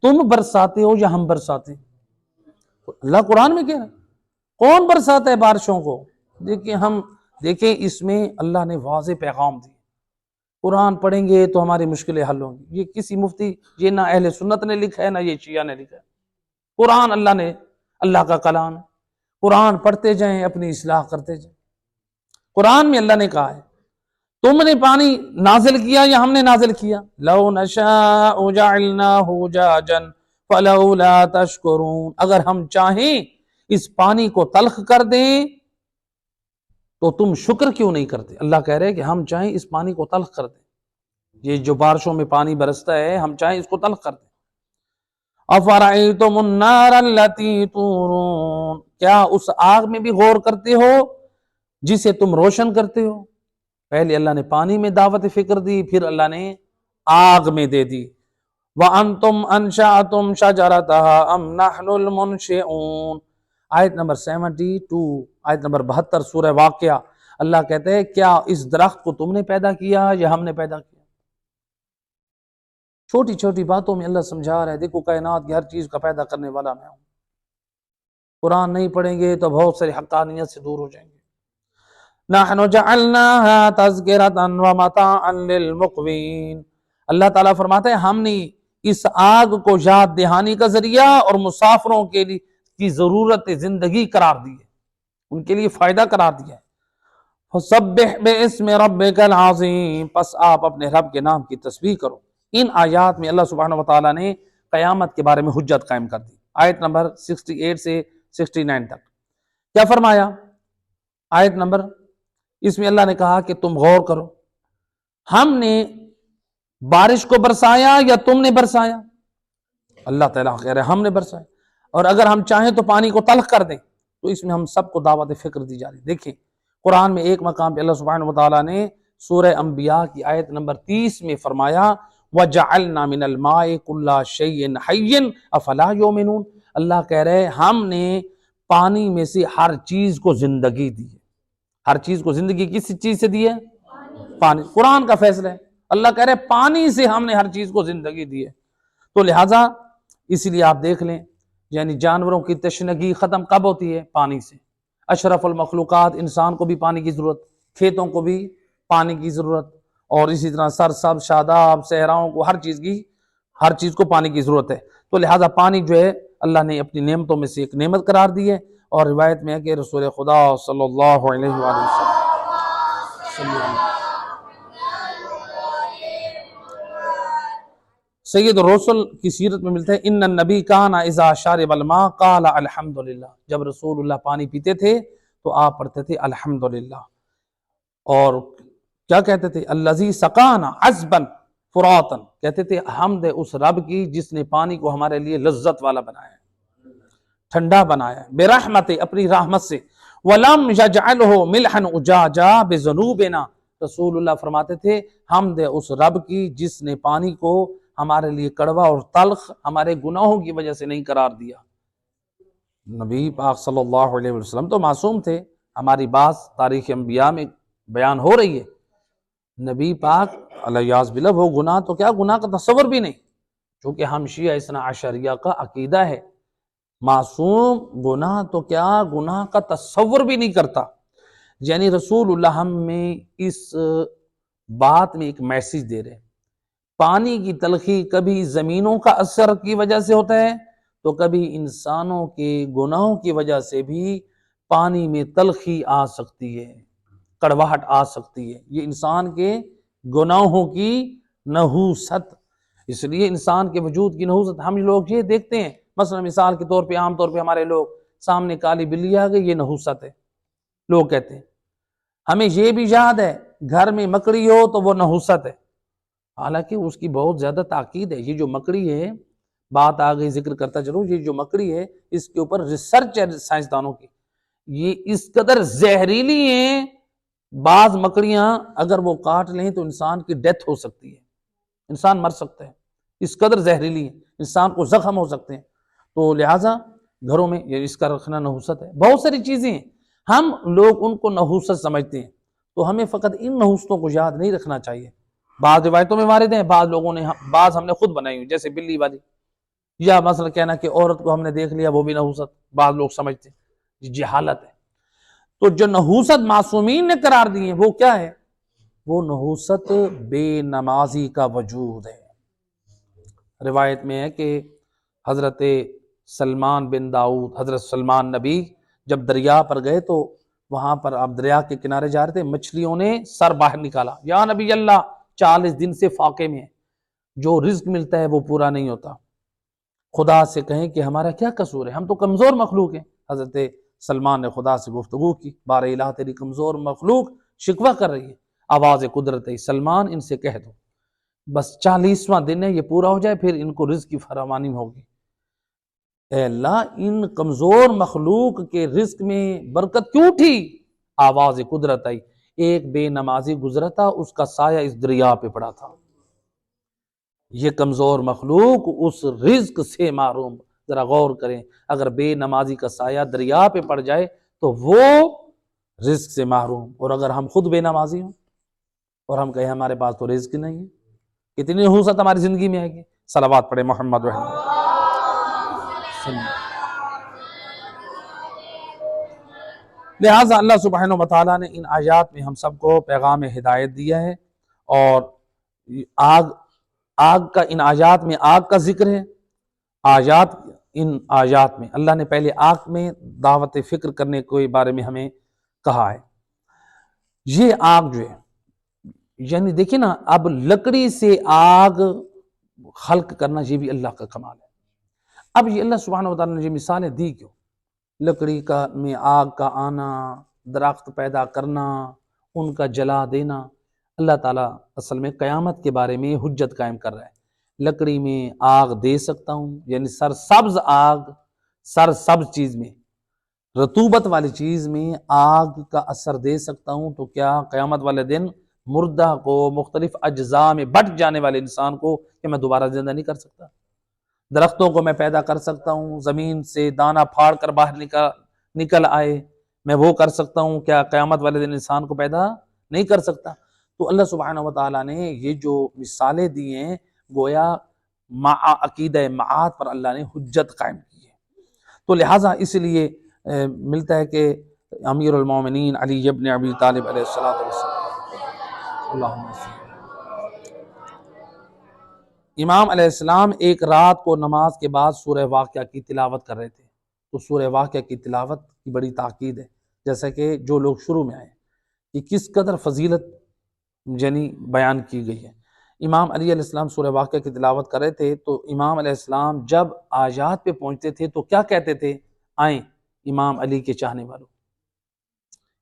تم برساتے ہو یا ہم برساتے ہیں؟ اللہ قرآن میں کہہ رہا ہے کون برساتا ہے بارشوں کو؟ دیکھیں اس میں اللہ نے واضح پیغام دی۔ قرآن پڑھیں گے تو ہماری مشکلیں حل ہوں گی۔ یہ کسی مفتی، یہ نہ اہل سنت نے لکھا ہے نہ یہ شیعہ نے لکھا ہے، قرآن اللہ کا کلام ہے۔ قرآن پڑھتے جائیں، اپنی اصلاح کرتے جائیں۔ قرآن میں اللہ نے کہا ہے تم نے پانی نازل کیا یا ہم نے نازل کیا؟ لو نشاء جعلناہ جاجا فلولا تشکرون، اگر ہم چاہیں اس پانی کو تلخ کر دیں تو تم شکر کیوں نہیں کرتے؟ اللہ کہہ رہے کہ ہم چاہیں اس پانی کو تلخ کر دیں، یہ جو بارشوں میں پانی برستا ہے ہم چاہیں اس کو تلخ کر دیں۔ افرأیتم النار التی تورون، کیا اس آگ میں بھی غور کرتے ہو جسے تم روشن کرتے ہو؟ پہلے اللہ نے پانی میں دعوت فکر دی، پھر اللہ نے آگ میں دے دی۔ وَأَنْتُمْ أَنشَأْتُمْ شَجَرَتَهَا أَمْ نَحْنُ الْمُنشِئُونَ، آیت نمبر 72، آیت نمبر 72 سورہ واقعہ۔ اللہ کہتے ہیں کیا اس درخت کو تم نے پیدا کیا یا ہم نے پیدا کیا؟ چھوٹی چھوٹی باتوں میں اللہ سمجھا رہا ہے دیکھو کائنات کی ہر چیز کا پیدا کرنے والا میں ہوں۔ قرآن نہیں پڑھیں گے تو بہت ساری حقانیت سے دور ہو جائیں گے۔ نحن جعلناها تذکرۃ ومتاعا للمقوین، اللہ تعالیٰ فرماتے ہیں ہم نے اس آگ کو یاد دہانی کا ذریعہ اور مسافروں کے لیے کی ضرورت زندگی قرار دی ہے، ان کے لیے فائدہ قرار دیا ہے۔ فسبح باسم ربک العظیم، پس آپ اپنے رب کے نام کی تسبیح کرو۔ ان آیات میں اللہ سبحانہ و تعالیٰ نے قیامت کے بارے میں حجت قائم کر دی۔ آیت نمبر 68 سے 69 تک کیا فرمایا؟ آیت نمبر اس میں اللہ نے کہا کہ تم غور کرو، ہم نے بارش کو برسایا یا تم نے برسایا؟ اللہ تعالیٰ کہہ رہے ہم نے برسایا، اور اگر ہم چاہیں تو پانی کو تلخ کر دیں۔ تو اس میں ہم سب کو دعوت فکر دی جا رہی۔ دیکھیں قرآن میں ایک مقام پہ اللہ سبحانہ وتعالیٰ نے سورہ انبیاء کی آیت نمبر 30 میں فرمایا وَجَعَلْنَا مِنَ الْمَاءِ كُلَّ شَيْءٍ حَيٍّ أَفَلَا يُؤْمِنُونَ۔ اللہ کہہ رہے ہم نے پانی میں سے ہر چیز کو زندگی دی ہے۔ ہر چیز کو زندگی کس چیز سے دی ہے؟ پانی۔ قرآن کا فیصلہ ہے، اللہ کہہ رہے پانی سے ہم نے ہر چیز کو زندگی دی ہے۔ تو لہٰذا اسی لیے آپ دیکھ لیں، یعنی جانوروں کی تشنگی ختم کب ہوتی ہے؟ پانی سے۔ اشرف المخلوقات انسان کو بھی پانی کی ضرورت، کھیتوں کو بھی پانی کی ضرورت، اور اسی طرح سرسبز شاداب صحراؤں کو ہر چیز کو پانی کی ضرورت ہے۔ تو لہٰذا پانی جو ہے اللہ نے اپنی نعمتوں میں سے ایک نعمت قرار دی ہے، اور روایت میں ہے کہ رسول خدا صلی اللہ علیہ وآلہ وسلم سید الرسل کی سیرت میں ملتا ہے ان النبی کان اذا شرب الماء قال الحمدللہ، جب رسول اللہ پانی پیتے تھے تو آپ پڑھتے تھے الحمدللہ، اور کیا کہتے تھے؟ الذی سقانا عذبا فراتا، کہتے تھے حمد اس رب کی جس نے پانی کو ہمارے لیے لذت والا بنایا، ٹھنڈا بنایا، برحمت، اپنی رحمت سے، ولم یجعلہ ملحا اجاجا بذنوبنا، رسول اللہ فرماتے تھے حمد اس رب کی جس نے پانی کو ہمارے لیے کڑوا اور تلخ ہمارے گناہوں کی وجہ سے نہیں قرار دیا۔ نبی پاک صلی اللہ علیہ وسلم تو معصوم تھے، ہماری بات تاریخ انبیاء میں بیان ہو رہی ہے، نبی پاک علیہ باللہ وہ گناہ تو کیا، گناہ کا تصور بھی نہیں، چونکہ ہم شیعہ اثنا عشریہ کا عقیدہ ہے معصوم گناہ تو کیا، گناہ کا تصور بھی نہیں کرتا۔ یعنی رسول اللہ ہم میں اس بات میں ایک میسیج دے رہے ہیں، پانی کی تلخی کبھی زمینوں کا اثر کی وجہ سے ہوتا ہے، تو کبھی انسانوں کے گناہوں کی وجہ سے بھی پانی میں تلخی آ سکتی ہے، کڑواہٹ آ سکتی ہے، یہ انسان کے گناہوں کی نحوست۔ اس لیے انسان کے وجود کی نحوست ہم لوگ یہ دیکھتے ہیں، مثلا مثال کے طور پہ عام طور پہ ہمارے لوگ سامنے کالی بلی آ گئی، یہ نحوست ہے، لوگ کہتے ہیں۔ ہمیں یہ بھی یاد ہے گھر میں مکڑی ہو تو وہ نحوست ہے، حالانکہ اس کی بہت زیادہ تاکید ہے۔ یہ جو مکڑی ہے، بات آ گئی ذکر کرتا چلوں، یہ جو مکڑی ہے اس کے اوپر ریسرچ ہے سائنسدانوں کی، یہ اس قدر زہریلی ہیں، بعض مکڑیاں اگر وہ کاٹ لیں تو انسان کی ڈیتھ ہو سکتی ہے، انسان مر سکتا ہے، اس قدر زہریلی ہیں، انسان کو زخم ہو سکتے ہیں۔ تو لہٰذا گھروں میں یہ اس کا رکھنا نحوست ہے۔ بہت ساری چیزیں ہیں ہم لوگ ان کو نحوست سمجھتے ہیں، تو ہمیں فقط ان نحوستوں کو یاد نہیں رکھنا چاہیے۔ بعض روایتوں میں وارد ہیں، بعض ہم نے خود بنائی ہوئی، جیسے بلی والی، یا مثلا کہنا کہ عورت کو ہم نے دیکھ لیا وہ بھی نحوست، بعض لوگ سمجھتے ہیں، یہ جہالت ہے۔ تو جو نحوست معصومین نے قرار دی ہے وہ کیا ہے؟ وہ نحوست بے نمازی کا وجود ہے۔ روایت میں ہے کہ حضرت سلمان بن داؤد، حضرت سلمان نبی جب دریا پر گئے تو وہاں پر آپ دریا کے کنارے جا رہے تھے، مچھلیوں نے سر باہر نکالا، یا نبی اللہ 40 دن سے فاقے میں ہے، جو رزق ملتا ہے وہ پورا نہیں ہوتا، خدا سے کہیں کہ ہمارا کیا قصور ہے، ہم تو کمزور مخلوق ہیں۔ حضرت سلمان نے خدا سے گفتگو کی، بار الہ تیری کمزور مخلوق شکوہ کر رہی ہے، آواز قدرت ہے، سلمان ان سے کہہ دو بس 40واں دن ہے، یہ پورا ہو جائے پھر ان کو رزق کی فراوانی ہوگی۔ اے اللہ ان کمزور مخلوق کے رزق میں برکت کیوں تھی؟ آواز قدرت آئی، ایک بے نمازی گزرا تھا، اس کا سایہ اس دریا پہ پڑا تھا، یہ کمزور مخلوق اس رزق سے محروم۔ ذرا غور کریں، اگر بے نمازی کا سایہ دریا پہ پڑ جائے تو وہ رزق سے محروم، اور اگر ہم خود بے نمازی ہوں اور ہم کہیں ہمارے پاس تو رزق نہیں ہے، کتنی نحوست ہماری زندگی میں آئے گی۔ صلوات پڑھے محمد رحمۃ۔ لہٰذا اللہ سبحانہ وتعالیٰ نے ان آیات میں ہم سب کو پیغام ہدایت دیا ہے، اور آگ کا ان آیات میں آگ کا ذکر ہے۔ ان آیات میں اللہ نے پہلے آگ میں دعوت فکر کرنے کے بارے میں ہمیں کہا ہے۔ یہ آگ جو ہے، یعنی دیکھیں نا، اب لکڑی سے آگ خلق کرنا یہ بھی اللہ کا کمال ہے۔ اب یہ اللہ سبحانہ وتعالیٰ نے یہ مثالیں دی کیوں؟ لکڑی کا میں آگ کا آنا، درخت پیدا کرنا، ان کا جلا دینا، اللہ تعالیٰ اصل میں قیامت کے بارے میں حجت قائم کر رہا ہے۔ لکڑی میں آگ دے سکتا ہوں، یعنی سرسبز آگ، سرسبز چیز میں، رطوبت والی چیز میں آگ کا اثر دے سکتا ہوں، تو کیا قیامت والے دن مردہ کو، مختلف اجزاء میں بٹ جانے والے انسان کو کہ میں دوبارہ زندہ نہیں کر سکتا؟ درختوں کو میں پیدا کر سکتا ہوں، زمین سے دانہ پھاڑ کر باہر نکل آئے، میں وہ کر سکتا ہوں، کیا قیامت والے دن انسان کو پیدا نہیں کر سکتا؟ تو اللہ سبحانہ وتعالیٰ نے یہ جو مثالیں دی ہیں، گویا عقیدہ معاد پر اللہ نے حجت قائم کی ہے۔ تو لہٰذا اس لیے ملتا ہے کہ امیر المومنین علی ابن ابی طالب علیہ الصلوۃ والسلام، اللہم صل، امام علیہ السلام ایک رات کو نماز کے بعد سورہ واقعہ کی تلاوت کر رہے تھے، تو سورہ واقعہ کی تلاوت کی بڑی تاکید ہے، جیسا کہ جو لوگ شروع میں آئے کہ کس قدر فضیلت یعنی بیان کی گئی ہے۔ امام علی علیہ السلام سورہ واقعہ کی تلاوت کر رہے تھے، تو امام علیہ السلام جب آیات پہ پہنچتے تھے تو کیا کہتے تھے؟ آئیں امام علی کے چاہنے والوں،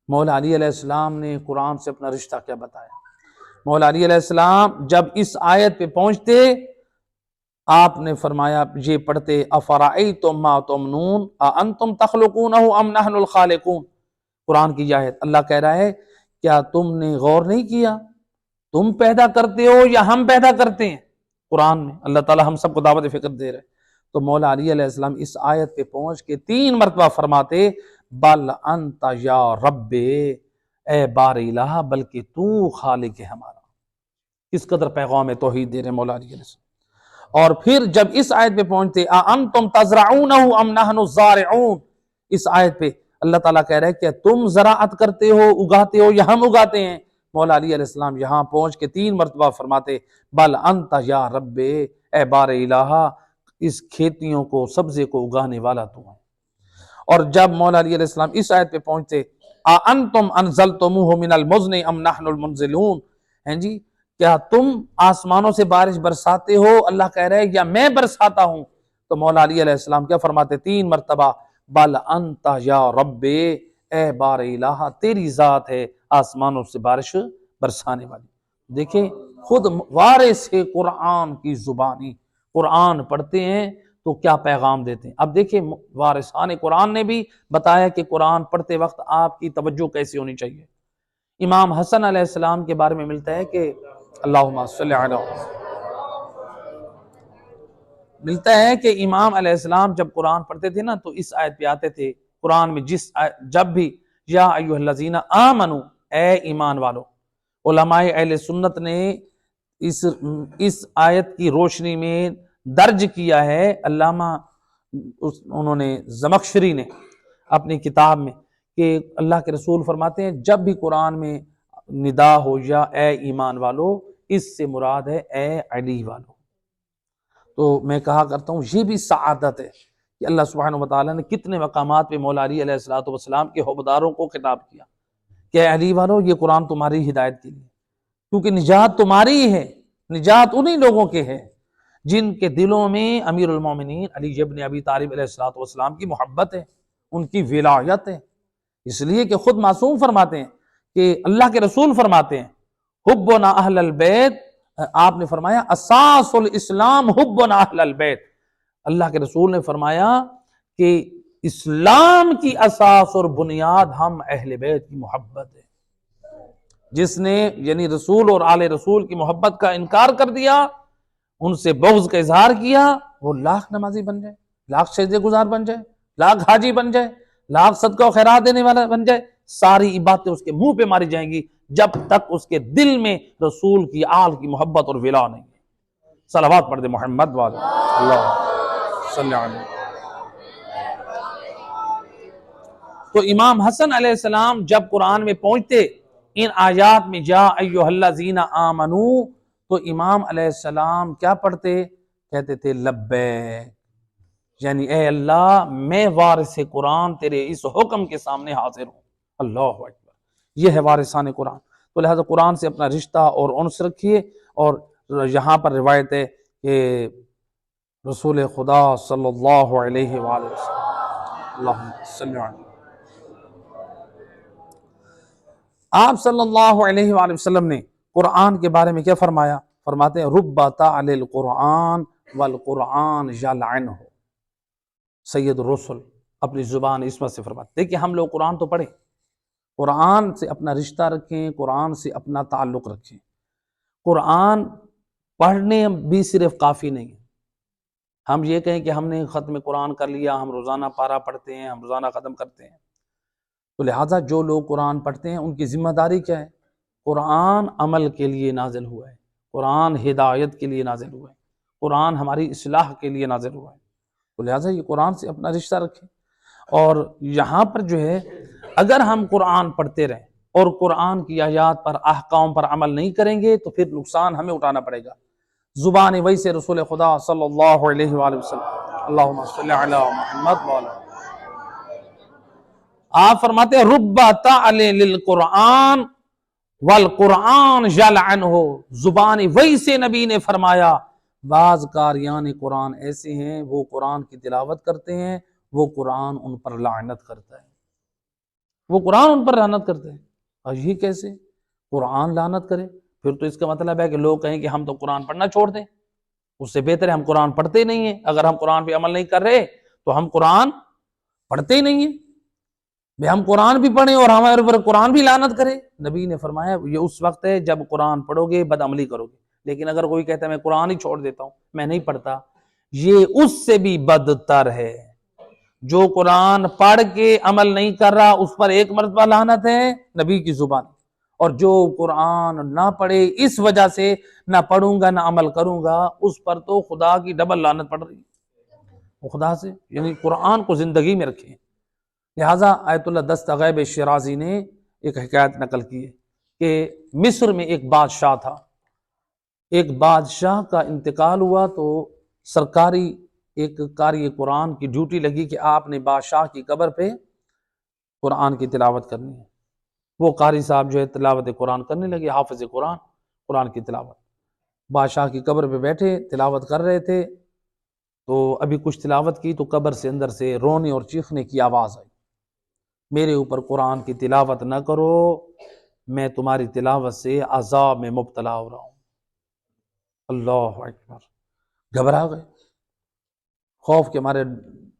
مولا علی علیہ السلام نے قرآن سے اپنا رشتہ کیا بتایا۔ مولا علی علیہ السلام جب اس آیت پہ پہنچتے، آپ نے فرمایا، یہ پڑھتے، افرأیتم ما تمنون اانتم تخلقونہ ام نحن الخالقون، قرآن کی آیت، اللہ کہہ رہا ہے کیا تم نے غور نہیں کیا، تم پیدا کرتے ہو یا ہم پیدا کرتے ہیں؟ قرآن میں اللہ تعالیٰ ہم سب کو دعوت فکر دے رہے۔ تو مولا علی علیہ السلام اس آیت پہ پہنچ کے 3 مرتبہ فرماتے، بل انت یا رب، اے بار الہ، بلکہ تو خالق ہے ہمارا۔ کس قدر پیغام توحید دے رہے مولا علی علیہ السلام۔ اور پھر جب اس آیت پہ پہنچتے، اانتم تزرعونہ ام نحن الزارعون، اس آیت پہ اللہ تعالیٰ کہہ رہے کہ تم زراعت کرتے ہو، اگاتے ہو، یا ہم اگاتے ہیں؟ مولا علی علیہ السلام یہاں پہنچ کے 3 مرتبہ فرماتے، بل انت یا رب، اے بار الہ، اس کھیتیوں کو، سبزے کو اگانے والا تو ہے۔ اور جب مولا علی علیہ السلام اس آیت پہ پہنچتے، اانتم انزلتموہ من المزن ام نحن المنزلون، ہیں جی، کیا تم آسمانوں سے بارش برساتے ہو، اللہ کہہ رہے یا میں برساتا ہوں؟ تو مولا علی علیہ السلام کیا فرماتے 3 مرتبہ، بل انت یا رب، اے بار الہ، تیری ذات ہے آسمانوں سے بارش برسانے والی۔ دیکھیں خود وارث قرآن کی زبانی، قرآن پڑھتے ہیں تو کیا پیغام دیتے ہیں۔ اب دیکھیں وارثان قرآن نے بھی بتایا کہ قرآن پڑھتے وقت آپ کی توجہ کیسی ہونی چاہیے۔ امام حسن علیہ السلام کے بارے میں ملتا ہے کہ اللہم صلی علی، ملتا ہے کہ امام علیہ السلام جب قرآن پڑھتے تھے نا تو اس آیت پہ آتے تھے قرآن میں، جب بھی یا ایھا الذین آمنو، اے ایمان والو۔ علماء اہل سنت نے اس آیت کی روشنی میں درج کیا ہے، علامہ انہوں نے زمخشری نے اپنی کتاب میں، کہ اللہ کے رسول فرماتے ہیں جب بھی قرآن میں ندا ہو یا اے ایمان والو، اس سے مراد ہے اے علی والو۔ تو میں کہا کرتا ہوں یہ بھی سعادت ہے کہ اللہ سبحانہ وتعالیٰ نے کتنے مقامات پہ مولا علی علیہ السلام کے حوبداروں کو خطاب کیا کہ اے علی والو، یہ قرآن تمہاری ہدایت کے لیے، کیونکہ نجات تمہاری ہی ہے، نجات انہی لوگوں کے ہے جن کے دلوں میں امیر المومنین علی ابن ابی طالب علیہ السلام کی محبت ہے، ان کی ولایت ہے۔ اس لیے کہ خود معصوم فرماتے ہیں کہ اللہ کے رسول فرماتے ہیں حبنا اہل البیت، آپ نے فرمایا اساس الاسلام حبنا اہل البیت، اللہ کے رسول نے فرمایا کہ اسلام کی اساس اور بنیاد ہم اہل بیت کی محبت ہے۔ جس نے یعنی رسول اور آل رسول کی محبت کا انکار کر دیا، ان سے بغض کا اظہار کیا، وہ لاکھ نمازی بن جائے، لاکھ سجدے گزار بن جائے، لاکھ حاجی بن جائے، لاکھ صدقہ و خیرات دینے والا بن جائے، ساری عبادتیں اس کے منہ پہ ماری جائیں گی جب تک اس کے دل میں رسول کی آل کی محبت اور ولا نہیں ہے۔ صلوات پڑھ دے محمد والے اللہ صلی علیہ۔ تو امام حسن علیہ السلام جب قرآن میں پہنچتے ان آیات میں یا ایھا الذین آمنو، تو امام علیہ السلام کیا پڑھتے؟ کہتے تھے لبیک، یعنی اے اللہ میں وارث قرآن تیرے اس حکم کے سامنے حاضر ہوں۔ اللہ اکبر، یہ ہے وارثان قرآن۔ تو لہذا قرآن سے اپنا رشتہ اور انس رکھیے۔ اور یہاں پر روایت ہے کہ رسول خدا صلی اللہ علیہ وآلہ وسلم، اللہم صلی علیہ، آپ صلی اللہ علیہ وآلہ وسلم نے قرآن کے بارے میں کیا فرمایا؟ فرماتے ہیں رب تعلی القرآن والقرآن یلعنہ، سید الرسل اپنی زبان عصمت سے فرماتے۔ دیکھیں ہم لوگ قرآن تو پڑھیں، قرآن سے اپنا رشتہ رکھیں، قرآن سے اپنا تعلق رکھیں۔ قرآن پڑھنے بھی صرف کافی نہیں ہے، ہم یہ کہیں کہ ہم نے ختم قرآن کر لیا، ہم روزانہ پارہ پڑھتے ہیں، ہم روزانہ ختم کرتے ہیں، تو لہٰذا جو لوگ قرآن پڑھتے ہیں ان کی ذمہ داری کیا ہے؟ قرآن عمل کے لیے نازل ہوا ہے، قرآن ہدایت کے لیے نازل ہوا ہے، قرآن ہماری اصلاح کے لیے نازل ہوا ہے، تو لہٰذا یہ قرآن سے اپنا رشتہ رکھیں۔ اور یہاں پر جو ہے اگر ہم قرآن پڑھتے رہیں اور قرآن کی آیات پر احکام پر عمل نہیں کریں گے تو پھر نقصان ہمیں اٹھانا پڑے گا۔ زبان وہی سے رسول خدا صلی اللہ علیہ وآلہ وسلم، اللہم صلی علی محمد وعلی، آپ فرماتے ہیں رب تعلی للقرآن والقرآن یلعنہ، زبان وہی سے نبی نے فرمایا بعض قاریان قرآن ایسے ہیں وہ قرآن کی تلاوت کرتے ہیں، وہ قرآن ان پر لعنت کرتا ہے، وہ قرآن ان پر لعنت کرتے ہیں۔ اور یہ کیسے قرآن لعنت کرے؟ پھر تو اس کا مطلب ہے کہ لوگ کہیں کہ ہم تو قرآن پڑھنا چھوڑ دیں، اس سے بہتر ہے ہم قرآن پڑھتے ہی نہیں ہیں۔ اگر ہم قرآن پہ عمل نہیں کر رہے تو ہم قرآن پڑھتے ہی نہیں ہیں، بھئی ہم قرآن بھی پڑھیں اور ہمارے اوپر قرآن بھی لعنت کرے۔ نبی نے فرمایا یہ اس وقت ہے جب قرآن پڑھو گے بد عملی کرو گے، لیکن اگر کوئی کہتا ہے میں قرآن ہی چھوڑ دیتا ہوں، میں نہیں پڑھتا، یہ اس سے بھی بدتر ہے۔ جو قرآن پڑھ کے عمل نہیں کر رہا اس پر ایک مرتبہ لعنت ہے نبی کی زبان، اور جو قرآن نہ پڑھے اس وجہ سے نہ پڑھوں گا نہ عمل کروں گا اس پر تو خدا کی ڈبل لعنت پڑ رہی ہے خدا سے۔ یعنی قرآن کو زندگی میں رکھیں۔ لہٰذا آیت اللہ دست غیب شیرازی نے ایک حکایت نقل کی ہے کہ مصر میں ایک بادشاہ تھا، ایک بادشاہ کا انتقال ہوا تو سرکاری ایک قاری قرآن کی ڈیوٹی لگی کہ آپ نے بادشاہ کی قبر پہ قرآن کی تلاوت کرنی ہے۔ وہ قاری صاحب جو ہے تلاوت قرآن کرنے لگے، حافظ قرآن، قرآن کی تلاوت، بادشاہ کی قبر پہ بیٹھے تلاوت کر رہے تھے، تو ابھی کچھ تلاوت کی تو قبر سے اندر سے رونے اور چیخنے کی آواز آئی، میرے اوپر قرآن کی تلاوت نہ کرو، میں تمہاری تلاوت سے عذاب میں مبتلا ہو رہا ہوں۔ اللہ اکبر، گھبرا گئے، خوف کے مارے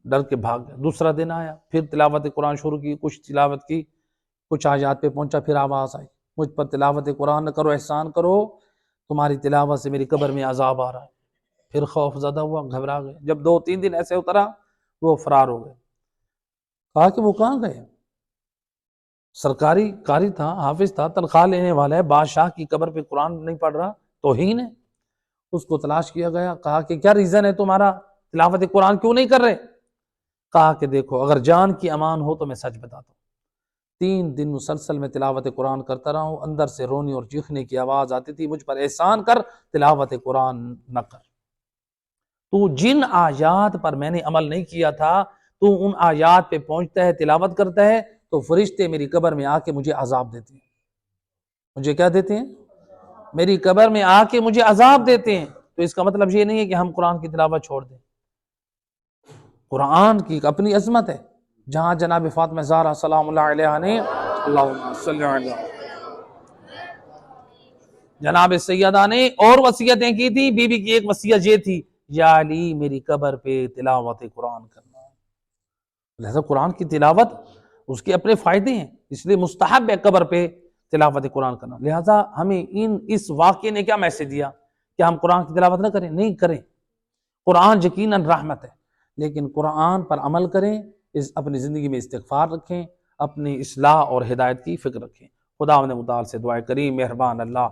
ڈر کے بھاگ گئے۔ دوسرا دن آیا، پھر تلاوت قرآن شروع کی، کچھ تلاوت کی، کچھ آیات پہ پہنچا، پھر آواز آئی مجھ پر تلاوت قرآن نہ کرو، احسان کرو، تمہاری تلاوت سے میری قبر میں عذاب آ رہا ہے۔ پھر خوف زدہ ہوا، گھبرا گئے۔ جب 2-3 دن ایسے اترا وہ فرار ہو گئے۔ کہا کہ وہ کہاں گئے؟ سرکاری قاری تھا، حافظ تھا، تنخواہ لینے والا ہے، بادشاہ کی قبر پہ قرآن نہیں پڑھ رہا، توہین ہے۔ اس کو تلاش کیا گیا، کہا کہ کیا ریزن ہے تمہارا، تلاوت قرآن کیوں نہیں کر رہے؟ کہا کہ دیکھو اگر جان کی امان ہو تو میں سچ بتاتا ہوں، 3 دن مسلسل میں تلاوت قرآن کرتا رہا ہوں، اندر سے رونے اور چیخنے کی آواز آتی تھی، مجھ پر احسان کر، تلاوت قرآن نہ کر۔ تو جن آیات پر میں نے عمل نہیں کیا تھا تو ان آیات پہ پہنچتا ہے، تلاوت کرتا ہے تو فرشتے میری قبر میں آ کے مجھے عذاب دیتے ہیں۔ مجھے کیا دیتے ہیں؟ میری قبر میں آ کے مجھے عذاب دیتے ہیں۔ تو اس کا مطلب یہ نہیں ہے کہ ہم قرآن کی تلاوت چھوڑ دیں۔ قرآن کی اپنی عظمت ہے، جہاں جناب فاطمہ زہرا سلام اللہ علیہا نے اللہم صلی علی جناب سیدہ نے اور وصیتیں کی تھی، بی بی کی ایک وصیت یہ تھی یا علی میری قبر پہ تلاوت قرآن کرنا۔ لہذا قرآن کی تلاوت اس کے اپنے فائدے ہیں، اس لیے مستحب ہے قبر پہ تلاوت قرآن کرنا۔ لہذا ہمیں اس واقعے نے کیا میسج دیا کہ ہم قرآن کی تلاوت نہ کریں؟ نہیں کریں۔ قرآن یقیناً رحمت ہے، لیکن قرآن پر عمل کریں، اپنی زندگی میں استغفار رکھیں، اپنی اصلاح اور ہدایت کی فکر رکھیں۔ خداوند متعال سے دعائے کریم مہربان اللہ